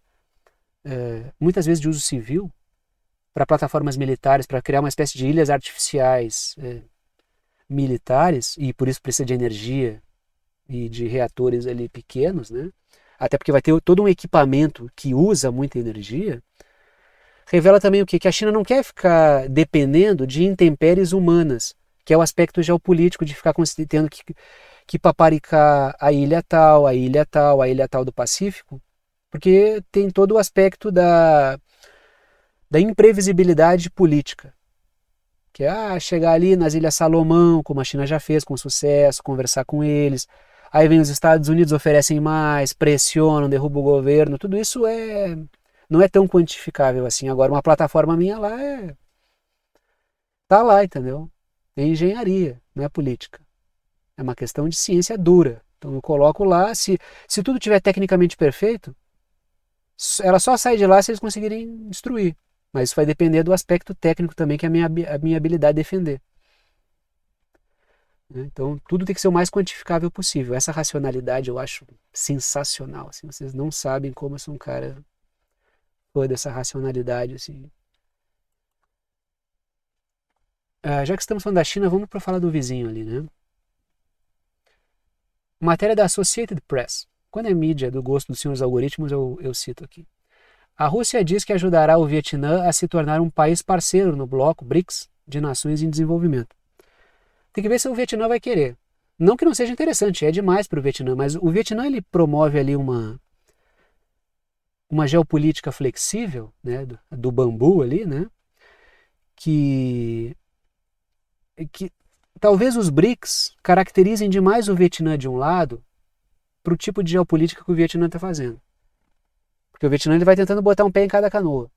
muitas vezes de uso civil, para plataformas militares, para criar uma espécie de ilhas artificiais militares, e por isso precisa de energia e de reatores ali pequenos, né? Até porque vai ter todo um equipamento que usa muita energia, revela também o quê? Que a China não quer ficar dependendo de intempéries humanas, que é o aspecto geopolítico de ficar tendo que paparicar a ilha tal, a ilha tal, a ilha tal do Pacífico, porque tem todo o aspecto da imprevisibilidade política. Que é chegar ali nas Ilhas Salomão, como a China já fez com sucesso, conversar com eles. Aí vem os Estados Unidos, oferecem mais, pressionam, derrubam o governo. Tudo isso não é tão quantificável assim. Agora, uma plataforma minha lá tá lá, entendeu? É engenharia, não é política. É uma questão de ciência dura. Então eu coloco lá, se tudo estiver tecnicamente perfeito, ela só sai de lá se eles conseguirem destruir. Mas isso vai depender do aspecto técnico também, que é a minha habilidade de defender. Então, tudo tem que ser o mais quantificável possível. Essa racionalidade eu acho sensacional. Assim, vocês não sabem como eu sou um cara fã dessa racionalidade. Assim. Já que estamos falando da China, vamos para falar do vizinho ali, né? Matéria da Associated Press. Quando é mídia do gosto dos senhores algoritmos, eu cito aqui. A Rússia diz que ajudará o Vietnã a se tornar um país parceiro no bloco BRICS de nações em desenvolvimento. Tem que ver se o Vietnã vai querer. Não que não seja interessante, é demais para o Vietnã, mas o Vietnã ele promove ali uma geopolítica flexível, né, do bambu ali, né, que talvez os BRICS caracterizem demais o Vietnã de um lado para o tipo de geopolítica que o Vietnã está fazendo. Porque o Vietnã ele vai tentando botar um pé em cada canoa.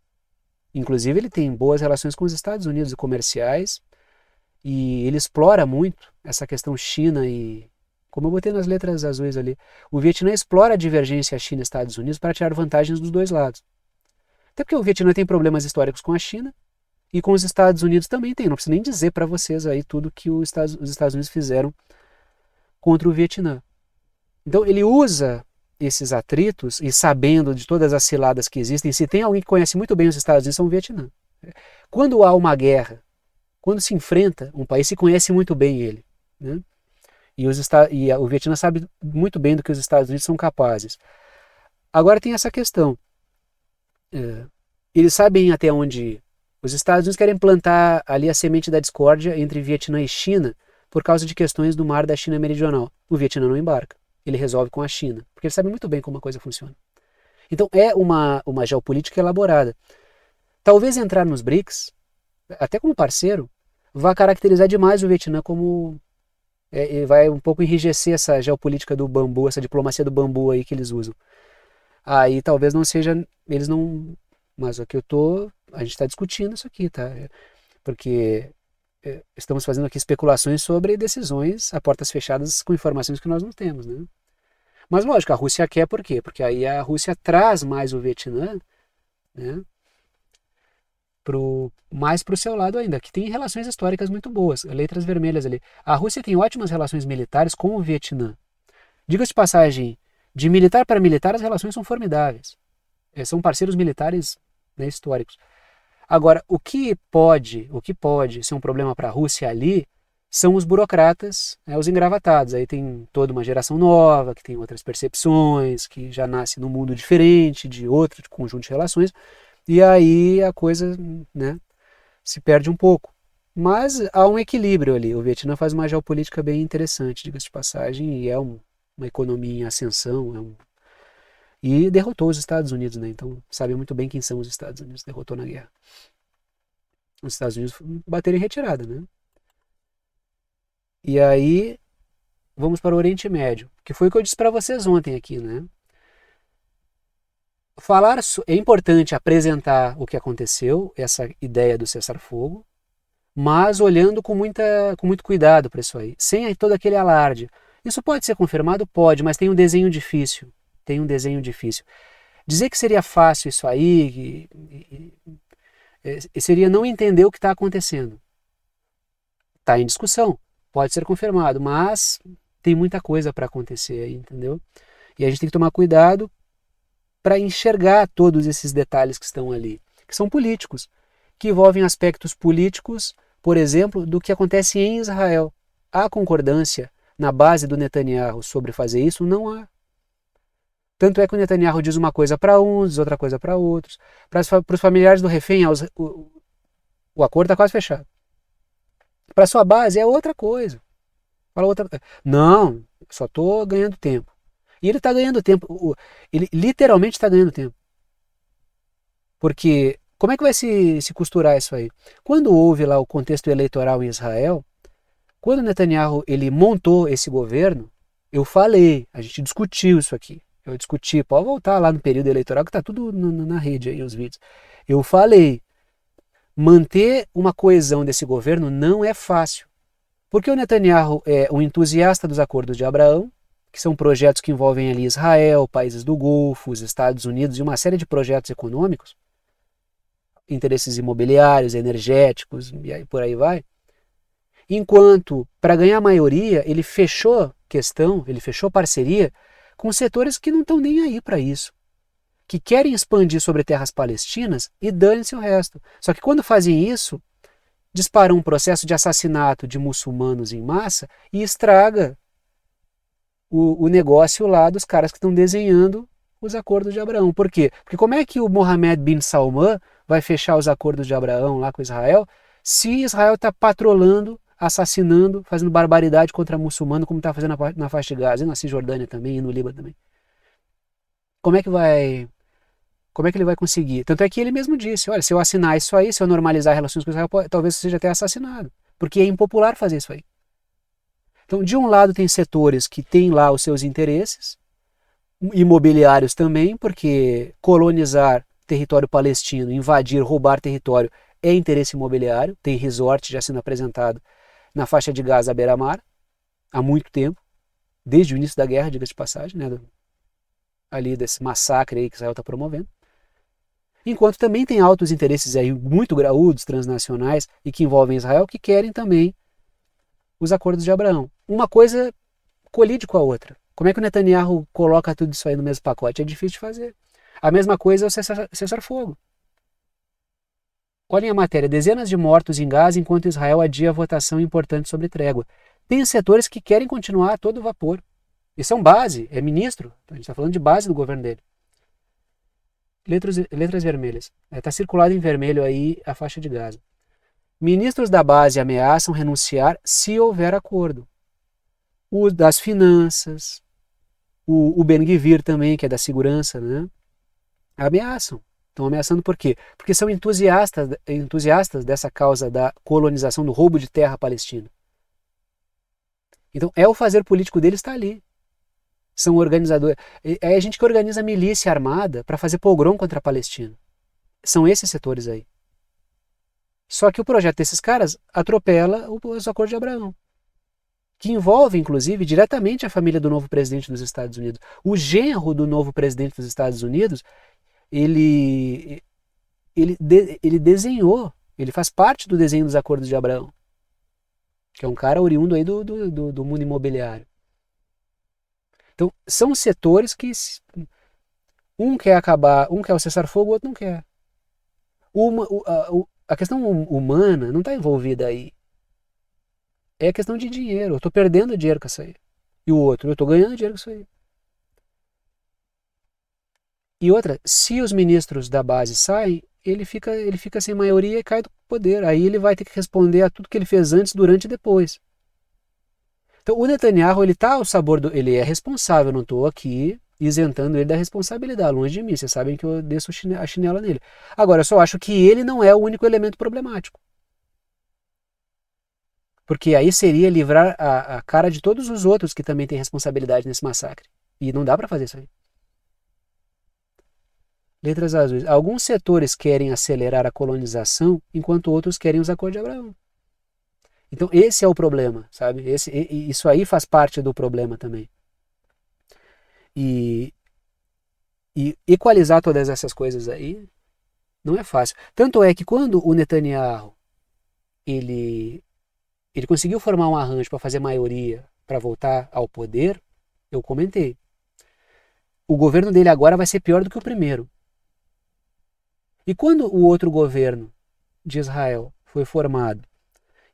Inclusive ele tem boas relações com os Estados Unidos e comerciais, e ele explora muito essa questão China e, como eu botei nas letras azuis ali, o Vietnã explora a divergência China e Estados Unidos para tirar vantagens dos dois lados. Até porque o Vietnã tem problemas históricos com a China e com os Estados Unidos também tem. Não preciso nem dizer para vocês aí tudo que os Estados Unidos fizeram contra o Vietnã. Então ele usa esses atritos e sabendo de todas as ciladas que existem, se tem alguém que conhece muito bem os Estados Unidos, são o Vietnã. Quando há uma guerra, quando se enfrenta um país, se conhece muito bem ele, né? E o Vietnã sabe muito bem do que os Estados Unidos são capazes. Agora tem essa questão. Eles sabem até onde os Estados Unidos querem plantar ali a semente da discórdia entre Vietnã e China por causa de questões do mar da China Meridional. O Vietnã não embarca. Ele resolve com a China, porque ele sabe muito bem como a coisa funciona. Então é uma geopolítica elaborada. Talvez entrar nos BRICS, até como parceiro, vá caracterizar demais o Vietnã como... vai um pouco enrijecer essa geopolítica do bambu, essa diplomacia do bambu aí que eles usam. Aí talvez não seja... Eles não... Mas o que a gente está discutindo isso aqui, tá? Porque estamos fazendo aqui especulações sobre decisões a portas fechadas com informações que nós não temos, né? Mas lógico, a Rússia quer por quê? Porque aí a Rússia traz mais o Vietnã, né, mais para o seu lado ainda, que tem relações históricas muito boas, letras vermelhas ali. A Rússia tem ótimas relações militares com o Vietnã. Diga-se de passagem, de militar para militar as relações são formidáveis. São parceiros militares, né, históricos. Agora, o que pode ser um problema para a Rússia ali são os burocratas, né, os engravatados. Aí tem toda uma geração nova, que tem outras percepções, que já nasce num mundo diferente, de outro conjunto de relações, e aí a coisa, né, se perde um pouco. Mas há um equilíbrio ali. O Vietnã faz uma geopolítica bem interessante, diga-se de passagem, e é uma economia em ascensão, e derrotou os Estados Unidos, né? Então sabe muito bem quem são os Estados Unidos, derrotou na guerra. Os Estados Unidos bateram em retirada, né? E aí vamos para o Oriente Médio, que foi o que eu disse para vocês ontem aqui, né? É importante apresentar o que aconteceu, essa ideia do cessar-fogo, mas olhando com muito cuidado para isso aí, sem todo aquele alarde. Isso pode ser confirmado? Pode, mas tem um desenho difícil. Dizer que seria fácil isso aí seria não entender o que está acontecendo. Está em discussão, pode ser confirmado, mas tem muita coisa para acontecer aí, entendeu? E a gente tem que tomar cuidado para enxergar todos esses detalhes que estão ali, que são políticos, que envolvem aspectos políticos, por exemplo, do que acontece em Israel. Há concordância na base do Netanyahu sobre fazer isso? Não há. Tanto é que o Netanyahu diz uma coisa para uns, diz outra coisa para outros. Para os familiares do refém, o acordo está quase fechado. Para sua base é outra coisa. Fala outra. Não, só estou ganhando tempo. E ele está ganhando tempo. Ele literalmente está ganhando tempo. Porque como é que vai se costurar isso aí? Quando houve lá o contexto eleitoral em Israel, quando Netanyahu ele montou esse governo, eu falei, a gente discutiu isso aqui. Eu discuti, pode voltar lá no período eleitoral que está tudo na rede aí, os vídeos. Eu falei, manter uma coesão desse governo não é fácil. Porque o Netanyahu é um entusiasta dos acordos de Abraão, que são projetos que envolvem ali Israel, países do Golfo, os Estados Unidos e uma série de projetos econômicos, interesses imobiliários, energéticos e aí por aí vai. Enquanto, para ganhar a maioria, ele fechou parceria com setores que não estão nem aí para isso, que querem expandir sobre terras palestinas e dane-se o resto. Só que quando fazem isso, disparam um processo de assassinato de muçulmanos em massa e estraga o negócio lá dos caras que estão desenhando os acordos de Abraão. Por quê? Porque como é que o Mohammed bin Salman vai fechar os acordos de Abraão lá com Israel se Israel está patrolando, assassinando, fazendo barbaridade contra muçulmano, como está fazendo na faixa de Gaza, e na Cisjordânia também, e no Líbano também? Como é que ele vai conseguir? Tanto é que ele mesmo disse, olha, se eu assinar isso aí, se eu normalizar relações com Israel, talvez seja até assassinado, porque é impopular fazer isso aí. Então, de um lado tem setores que têm lá os seus interesses, imobiliários também, porque colonizar território palestino, invadir, roubar território é interesse imobiliário, tem resort já sendo apresentado na faixa de Gaza à beira-mar há muito tempo, desde o início da guerra, diga-se de passagem, né, ali desse massacre aí que Israel está promovendo. Enquanto também tem altos interesses aí muito graúdos, transnacionais, e que envolvem Israel, que querem também os acordos de Abraão. Uma coisa colide com a outra. Como é que o Netanyahu coloca tudo isso aí no mesmo pacote? É difícil de fazer. A mesma coisa é o cessar-fogo. Olhem a matéria, dezenas de mortos em Gaza enquanto Israel adia a votação importante sobre trégua. Tem setores que querem continuar a todo vapor. E são base, é ministro, a gente está falando de base do governo dele. Letras vermelhas. Está circulado em vermelho aí a faixa de Gaza. Ministros da base ameaçam renunciar se houver acordo. O das finanças, o Ben-Gvir também, que é da segurança, né? Ameaçam. Estão ameaçando por quê? Porque são entusiastas dessa causa da colonização, do roubo de terra palestina. Então, o fazer político deles está ali. São organizadores. É a gente que organiza milícia armada para fazer pogrom contra a Palestina. São esses setores aí. Só que o projeto desses caras atropela os acordos de Abraão, que envolve, inclusive, diretamente a família do novo presidente dos Estados Unidos. O genro do novo presidente dos Estados Unidos, ele desenhou, ele faz parte do desenho dos acordos de Abraão, que é um cara oriundo aí do mundo imobiliário. Então, são setores que um quer acabar, um quer o cessar-fogo, o outro não quer. A questão humana não está envolvida aí. É questão de dinheiro. Eu estou perdendo dinheiro com isso aí. E o outro, eu estou ganhando dinheiro com isso aí. E outra, se os ministros da base saem, ele fica sem maioria e cai do poder. Aí ele vai ter que responder a tudo que ele fez antes, durante e depois. Então o Netanyahu, ele tá ao sabor ele é responsável, eu não estou aqui isentando ele da responsabilidade, longe de mim, vocês sabem que eu desço a chinela nele. Agora, eu só acho que ele não é o único elemento problemático. Porque aí seria livrar a cara de todos os outros que também têm responsabilidade nesse massacre. E não dá para fazer isso aí. Letras azuis. Alguns setores querem acelerar a colonização, enquanto outros querem os acordos de Abraão. Então esse é o problema, sabe? Isso aí faz parte do problema também. E equalizar todas essas coisas aí não é fácil. Tanto é que quando o Netanyahu ele conseguiu formar um arranjo para fazer maioria, para voltar ao poder, eu comentei. O governo dele agora vai ser pior do que o primeiro. E quando o outro governo de Israel foi formado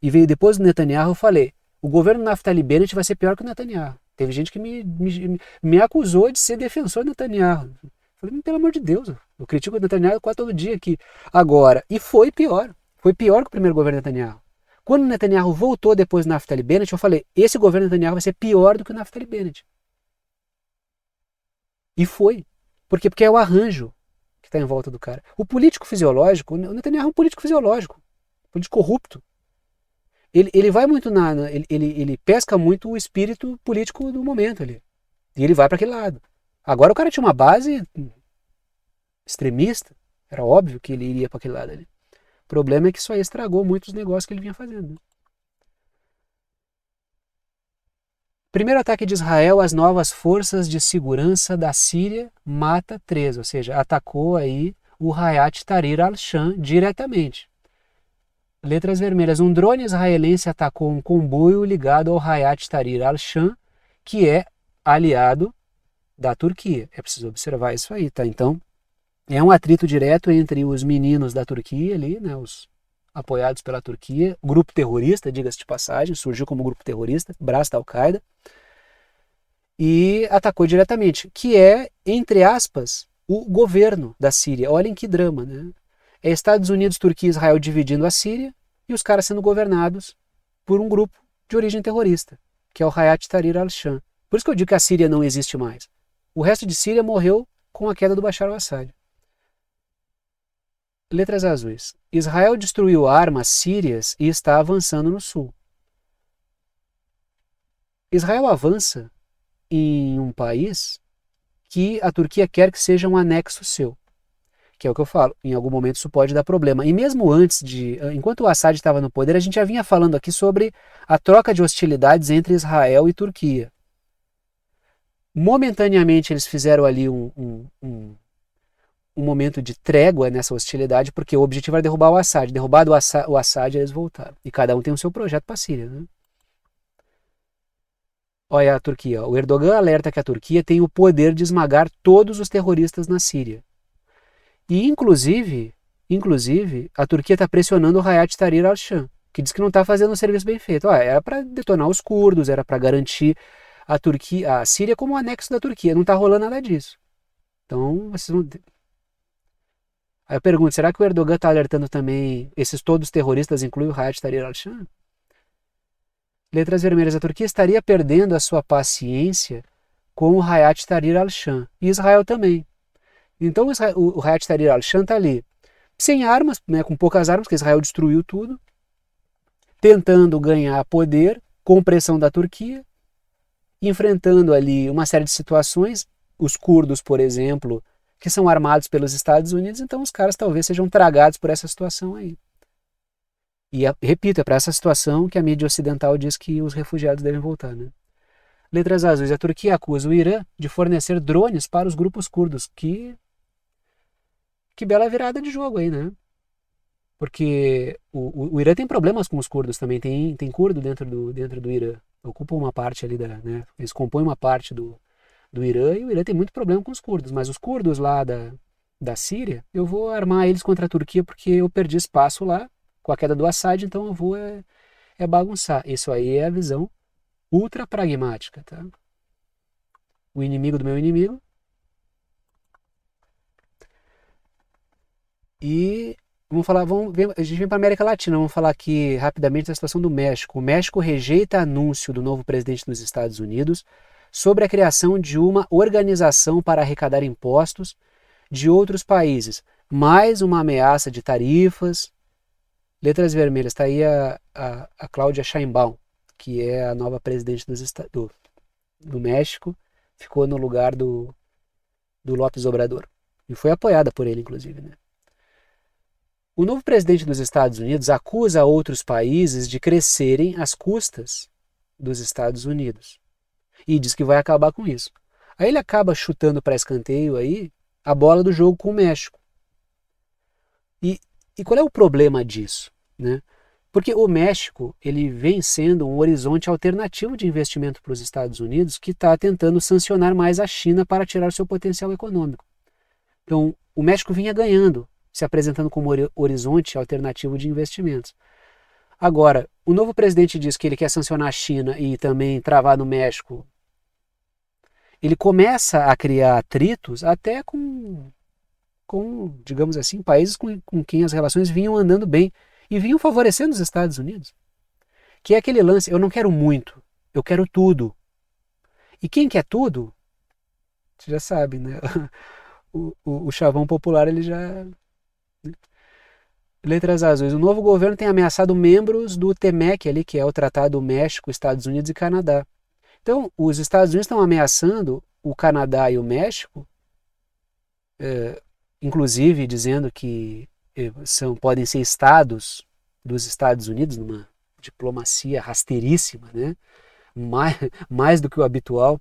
e veio depois do Netanyahu, eu falei, o governo Naftali Bennett vai ser pior que o Netanyahu. Teve gente que me acusou de ser defensor do Netanyahu. Eu falei, pelo amor de Deus, eu critico o Netanyahu quase todo dia aqui. Agora, e foi pior que o primeiro governo Netanyahu. Quando o Netanyahu voltou depois do Naftali Bennett, eu falei, esse governo Netanyahu vai ser pior do que o Naftali Bennett. E foi. Por quê? Porque é o arranjo que está em volta do cara. O político fisiológico, o Netanyahu é um político fisiológico, político corrupto. Ele vai muito ele pesca muito o espírito político do momento ali. E ele vai para aquele lado. Agora o cara tinha uma base extremista, era óbvio que ele iria para aquele lado ali. O problema é que isso aí estragou muitos negócios que ele vinha fazendo. Primeiro ataque de Israel às novas forças de segurança da Síria mata 3, ou seja, atacou aí o Hayat Tahrir al-Sham diretamente. Letras vermelhas. Um drone israelense atacou um comboio ligado ao Hayat Tahrir al-Sham, que é aliado da Turquia. É preciso observar isso aí, tá? Então, é um atrito direto entre os meninos da Turquia ali, né, os apoiados pela Turquia, grupo terrorista, diga-se de passagem, surgiu como grupo terrorista, braço da Al-Qaeda, e atacou diretamente, que é, entre aspas, o governo da Síria. Olhem que drama, né? É Estados Unidos, Turquia e Israel dividindo a Síria e os caras sendo governados por um grupo de origem terrorista, que é o Hayat Tahrir al-Sham. Por isso que eu digo que a Síria não existe mais. O resto de Síria morreu com a queda do Bashar al-Assad. Letras azuis. Israel destruiu armas sírias e está avançando no sul. Israel avança em um país que a Turquia quer que seja um anexo seu. Que é o que eu falo, em algum momento isso pode dar problema. E mesmo enquanto o Assad estava no poder, a gente já vinha falando aqui sobre a troca de hostilidades entre Israel e Turquia. Momentaneamente eles fizeram ali um momento de trégua nessa hostilidade, porque o objetivo era derrubar o Assad. Derrubado o Assad, eles voltaram. E cada um tem o seu projeto para a Síria, né? Olha a Turquia. O Erdogan alerta que a Turquia tem o poder de esmagar todos os terroristas na Síria. E, inclusive, a Turquia está pressionando o Hayat Tahrir al-Sham, que diz que não está fazendo um serviço bem feito. Era para detonar os curdos, era para garantir a Síria como um anexo da Turquia. Não está rolando nada disso. Então, vocês vão... Aí eu pergunto, será que o Erdogan está alertando também esses todos terroristas, inclui o Hayat Tahrir al-Sham? Letras vermelhas. A Turquia estaria perdendo a sua paciência com o Hayat Tahrir al-Sham. E Israel também. Então o Hayat Tahrir al-Sham está ali, sem armas, né, com poucas armas, porque Israel destruiu tudo, tentando ganhar poder com pressão da Turquia, enfrentando ali uma série de situações, os curdos, por exemplo, que são armados pelos Estados Unidos, então os caras talvez sejam tragados por essa situação aí. E, repito, é para essa situação que a mídia ocidental diz que os refugiados devem voltar, né? Letras azuis. A Turquia acusa o Irã de fornecer drones para os grupos curdos, que bela virada de jogo aí, né? Porque o Irã tem problemas com os curdos também, tem curdo dentro do Irã. Ocupam uma parte ali, né? Eles compõem uma parte do Irã, e o Irã tem muito problema com os curdos. Mas os curdos lá da Síria, eu vou armar eles contra a Turquia porque eu perdi espaço lá com a queda do Assad, então eu vou bagunçar. Isso aí é a visão ultra pragmática, tá? O inimigo do meu inimigo. E a gente vem para a América Latina, vamos falar aqui rapidamente da situação do México. O México rejeita anúncio do novo presidente dos Estados Unidos sobre a criação de uma organização para arrecadar impostos de outros países. Mais uma ameaça de tarifas. Letras vermelhas, está aí a Cláudia Sheinbaum, que é a nova presidente do México, ficou no lugar do López Obrador. E foi apoiada por ele, inclusive, né? O novo presidente dos Estados Unidos acusa outros países de crescerem às custas dos Estados Unidos e diz que vai acabar com isso. Aí ele acaba chutando para escanteio aí a bola do jogo com o México. E qual é o problema disso, né? Porque o México ele vem sendo um horizonte alternativo de investimento para os Estados Unidos, que está tentando sancionar mais a China para tirar o seu potencial econômico. Então o México vinha ganhando, se apresentando como horizonte alternativo de investimentos. Agora, o novo presidente diz que ele quer sancionar a China e também travar no México. Ele começa a criar atritos até com digamos assim, países com quem as relações vinham andando bem e vinham favorecendo os Estados Unidos. Que é aquele lance, eu não quero muito, eu quero tudo. E quem quer tudo, você já sabe, né? O chavão popular, ele já... Letras azuis. O novo governo tem ameaçado membros do TMEC ali, que é o Tratado México, Estados Unidos e Canadá. Então, os Estados Unidos estão ameaçando o Canadá e o México, inclusive dizendo que podem ser estados dos Estados Unidos, numa diplomacia rasteiríssima, né? mais do que o habitual.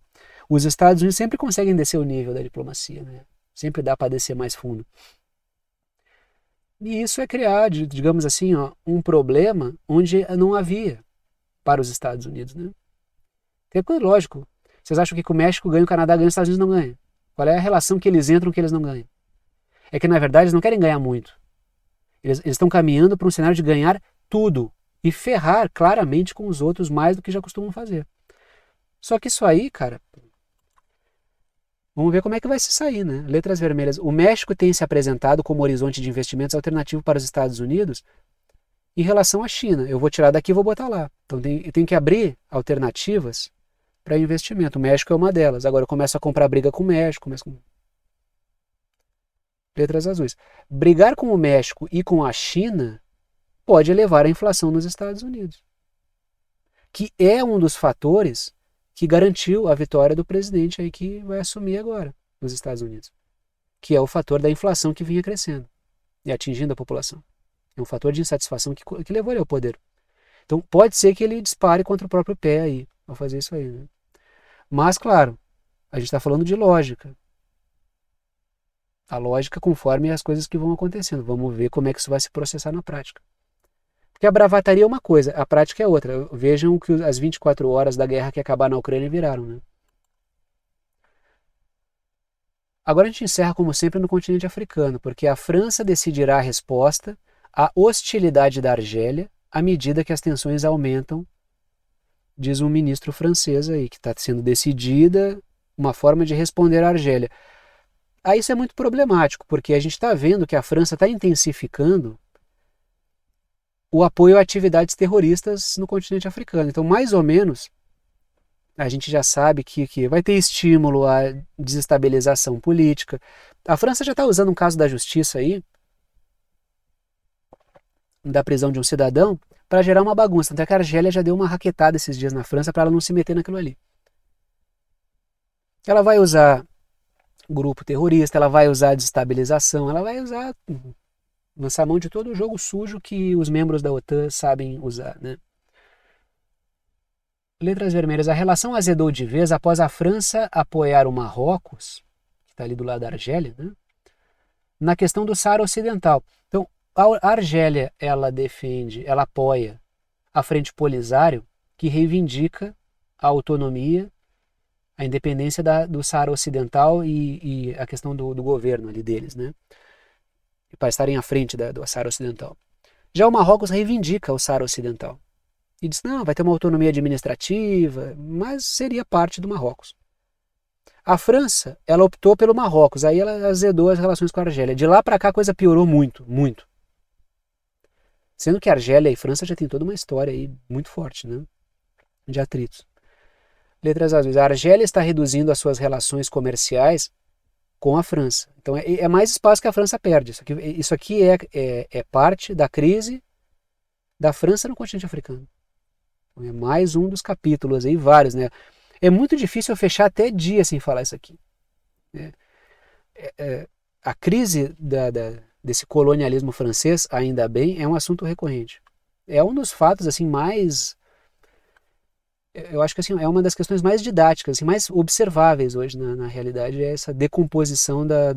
Os Estados Unidos sempre conseguem descer o nível da diplomacia, né? Sempre dá para descer mais fundo. E isso é criar, digamos assim, um problema onde não havia para os Estados Unidos, né? É lógico. Vocês acham que o México ganha, o Canadá ganha, os Estados Unidos não ganham? Qual é a relação que eles entram que eles não ganham? É que, na verdade, eles não querem ganhar muito. Eles estão caminhando para um cenário de ganhar tudo e ferrar claramente com os outros mais do que já costumam fazer. Só que isso aí, cara, Vamos ver como é que vai se sair, né? Letras vermelhas. O México tem se apresentado como horizonte de investimentos alternativo para os Estados Unidos em relação à China. Eu vou tirar daqui e vou botar lá. Então eu tenho que abrir alternativas para investimento. O México é uma delas. Agora eu começo a comprar briga com o México, começo com letras azuis. Brigar com o México e com a China pode elevar a inflação nos Estados Unidos, que é um dos fatores que garantiu a vitória do presidente aí que vai assumir agora nos Estados Unidos, que é o fator da inflação que vinha crescendo e atingindo a população. É um fator de insatisfação que levou ele ao poder. Então pode ser que ele dispare contra o próprio pé aí, ao fazer isso aí. Né? Mas, claro, a gente está falando de lógica. A lógica conforme as coisas que vão acontecendo. Vamos ver como é que isso vai se processar na prática. Porque a bravataria é uma coisa, a prática é outra. Vejam que as 24 horas da guerra que acabar na Ucrânia viraram. Né? Agora a gente encerra, como sempre, no continente africano, porque a França decidirá a resposta à hostilidade da Argélia à medida que as tensões aumentam, diz um ministro francês aí, que está sendo decidida uma forma de responder à Argélia. Aí isso é muito problemático, porque a gente está vendo que a França está intensificando o apoio a atividades terroristas no continente africano. Então, mais ou menos, a gente já sabe que vai ter estímulo à desestabilização política. A França já está usando um caso da justiça aí, da prisão de um cidadão, para gerar uma bagunça. Até que a Argélia já deu uma raquetada esses dias na França para ela não se meter naquilo ali. Ela vai usar grupo terrorista, ela vai usar desestabilização, ela vai usar, lançar mão de todo o jogo sujo que os membros da OTAN sabem usar. Né? Letras vermelhas. A relação azedou de vez após a França apoiar o Marrocos, que está ali do lado da Argélia, né? Na questão do Saara Ocidental. Então, a Argélia, ela defende, ela apoia a Frente Polisário, que reivindica a autonomia, a independência do Saara Ocidental e a questão do governo ali deles, né? Para estarem à frente do Saara Ocidental. Já o Marrocos reivindica o Saara Ocidental. E diz, não, vai ter uma autonomia administrativa, mas seria parte do Marrocos. A França, ela optou pelo Marrocos, aí ela azedou as relações com a Argélia. De lá para cá a coisa piorou muito, muito. Sendo que a Argélia e a França já tem toda uma história aí muito forte, né? De atritos. Letras azuis. A Argélia está reduzindo as suas relações comerciais com a França. Então é mais espaço que a França perde. Isso aqui é parte da crise da França no continente africano. Então, é mais um dos capítulos aí, vários, né? É muito difícil eu fechar até dia sem falar isso aqui. Né? A crise desse colonialismo francês, ainda bem, é um assunto recorrente. É um dos fatos assim mais, eu acho que assim, é uma das questões mais didáticas, assim, mais observáveis hoje na realidade, é essa decomposição da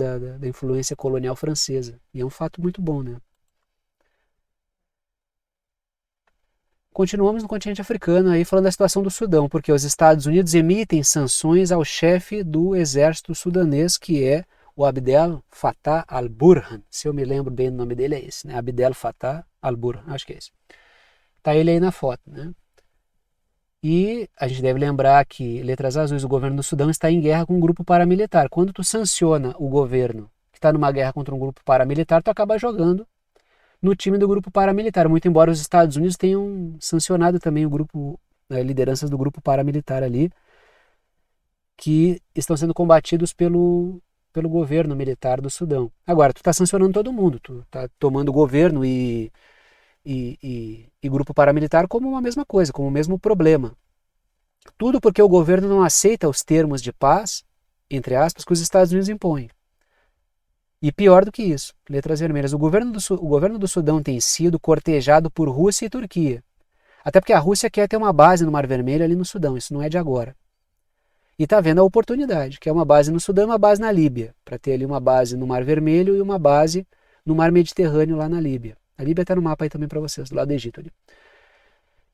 influência colonial francesa. E é um fato muito bom, né? Continuamos no continente africano aí falando da situação do Sudão, porque os Estados Unidos emitem sanções ao chefe do exército sudanês, que é o Abdel Fattah al-Burhan. Se eu me lembro bem o nome dele é esse, né? Abdel Fattah al-Burhan, acho que é esse. Tá ele aí na foto, né? E a gente deve lembrar que, letras azuis, o governo do Sudão está em guerra com um grupo paramilitar. Quando tu sanciona o governo que está numa guerra contra um grupo paramilitar, tu acaba jogando no time do grupo paramilitar, muito embora os Estados Unidos tenham sancionado também o grupo, lideranças do grupo paramilitar ali, que estão sendo combatidos pelo governo militar do Sudão. Agora, tu está sancionando todo mundo, tu está tomando governo e grupo paramilitar como uma mesma coisa, como o mesmo problema. Tudo porque o governo não aceita os termos de paz, entre aspas, que os Estados Unidos impõem. E pior do que isso, letras vermelhas, o governo do Sudão tem sido cortejado por Rússia e Turquia. Até porque a Rússia quer ter uma base no Mar Vermelho ali no Sudão, isso não é de agora. E está vendo a oportunidade, que é uma base no Sudão e uma base na Líbia, para ter ali uma base no Mar Vermelho e uma base no Mar Mediterrâneo lá na Líbia. A Líbia está no mapa aí também para vocês, do lado do Egito ali.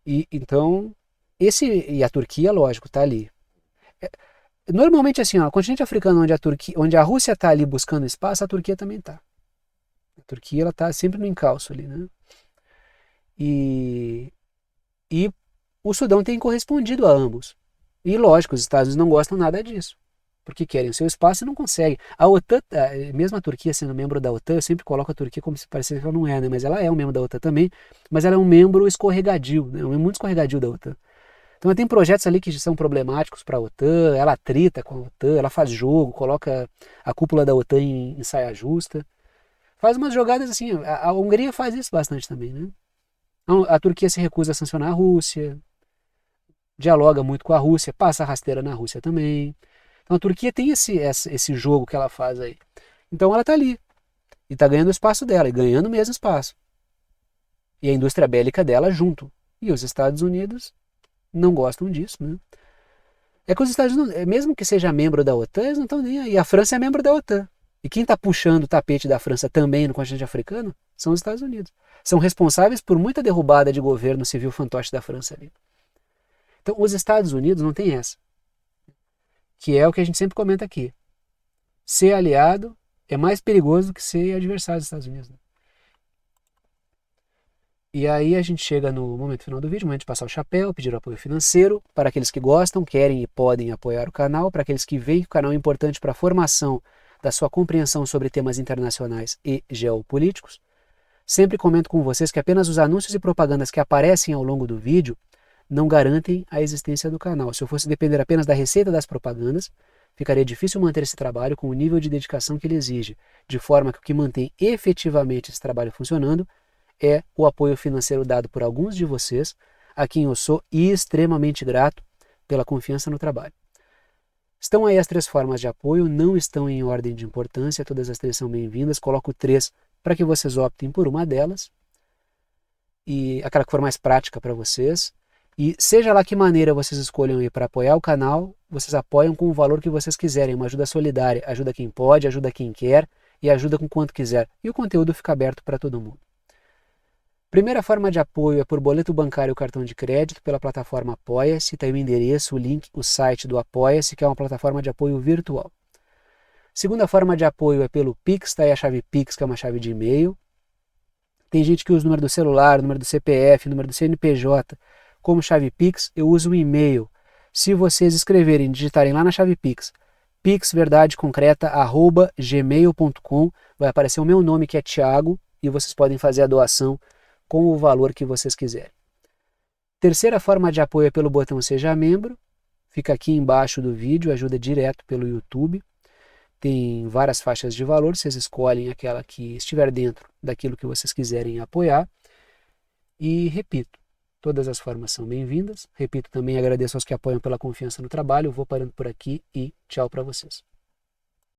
E então, e a Turquia, lógico, está ali. Normalmente assim, ó, o continente africano onde a Rússia está ali buscando espaço, a Turquia também está. A Turquia ela está sempre no encalço ali, né? E o Sudão tem correspondido a ambos. E lógico, os Estados Unidos não gostam nada disso. porque querem o seu espaço e não conseguem. A OTAN, mesmo a Turquia sendo membro da OTAN, eu sempre coloco a Turquia como se parecesse que ela não é, né? Mas ela é um membro da OTAN também, mas ela é um membro escorregadio, né? Um membro muito escorregadio da OTAN. Então ela tem projetos ali que são problemáticos para a OTAN, ela atrita com a OTAN, ela faz jogo, coloca a cúpula da OTAN em saia justa. Faz umas jogadas assim, a Hungria faz isso bastante também, né? A Turquia se recusa a sancionar a Rússia, dialoga muito com a Rússia, passa a rasteira na Rússia também. Então a Turquia tem esse jogo que ela faz aí. Então ela está ali, e está ganhando o espaço dela, e ganhando o mesmo espaço. E a indústria bélica dela junto. E os Estados Unidos não gostam disso, né? É que os Estados Unidos, mesmo que seja membro da OTAN, eles não estão nem aí. A França é membro da OTAN. E quem está puxando o tapete da França também no continente africano são os Estados Unidos. São responsáveis por muita derrubada de governo civil fantoche da França ali. Então, os Estados Unidos não tem essa. Que é o que a gente sempre comenta aqui. Ser aliado é mais perigoso do que ser adversário dos Estados Unidos. E aí a gente chega no momento final do vídeo, momento de passar o chapéu, pedir apoio financeiro para aqueles que gostam, querem e podem apoiar o canal, para aqueles que veem que o canal é importante para a formação da sua compreensão sobre temas internacionais e geopolíticos. Sempre comento com vocês que apenas os anúncios e propagandas que aparecem ao longo do vídeo não garantem a existência do canal. Se eu fosse depender apenas da receita das propagandas, ficaria difícil manter esse trabalho com o nível de dedicação que ele exige, de forma que o que mantém efetivamente esse trabalho funcionando é o apoio financeiro dado por alguns de vocês, a quem eu sou extremamente grato pela confiança no trabalho. Estão aí as 3 formas de apoio, não estão em ordem de importância, todas as 3 são bem-vindas, coloco 3 para que vocês optem por uma delas, e aquela que for mais prática para vocês. E seja lá que maneira vocês escolham ir para apoiar o canal, vocês apoiam com o valor que vocês quiserem, uma ajuda solidária, ajuda quem pode, ajuda quem quer e ajuda com quanto quiser. E o conteúdo fica aberto para todo mundo. Primeira forma de apoio é por boleto bancário ou cartão de crédito pela plataforma Apoia-se, está aí o endereço, o link, o site do Apoia-se, que é uma plataforma de apoio virtual. Segunda forma de apoio é pelo Pix, está aí a chave Pix, que é uma chave de e-mail. Tem gente que usa o número do celular, o número do CPF, o número do CNPJ como chave Pix, eu uso o e-mail. Se vocês escreverem, digitarem lá na chave Pix, pixverdadeconcreta@gmail.com, vai aparecer o meu nome, que é Thiago, e vocês podem fazer a doação com o valor que vocês quiserem. Terceira forma de apoio é pelo botão Seja Membro, fica aqui embaixo do vídeo, ajuda direto pelo YouTube. Tem várias faixas de valor, vocês escolhem aquela que estiver dentro daquilo que vocês quiserem apoiar. E repito, todas as formas são bem-vindas. Repito também, agradeço aos que apoiam pela confiança no trabalho. Eu vou parando por aqui e tchau para vocês.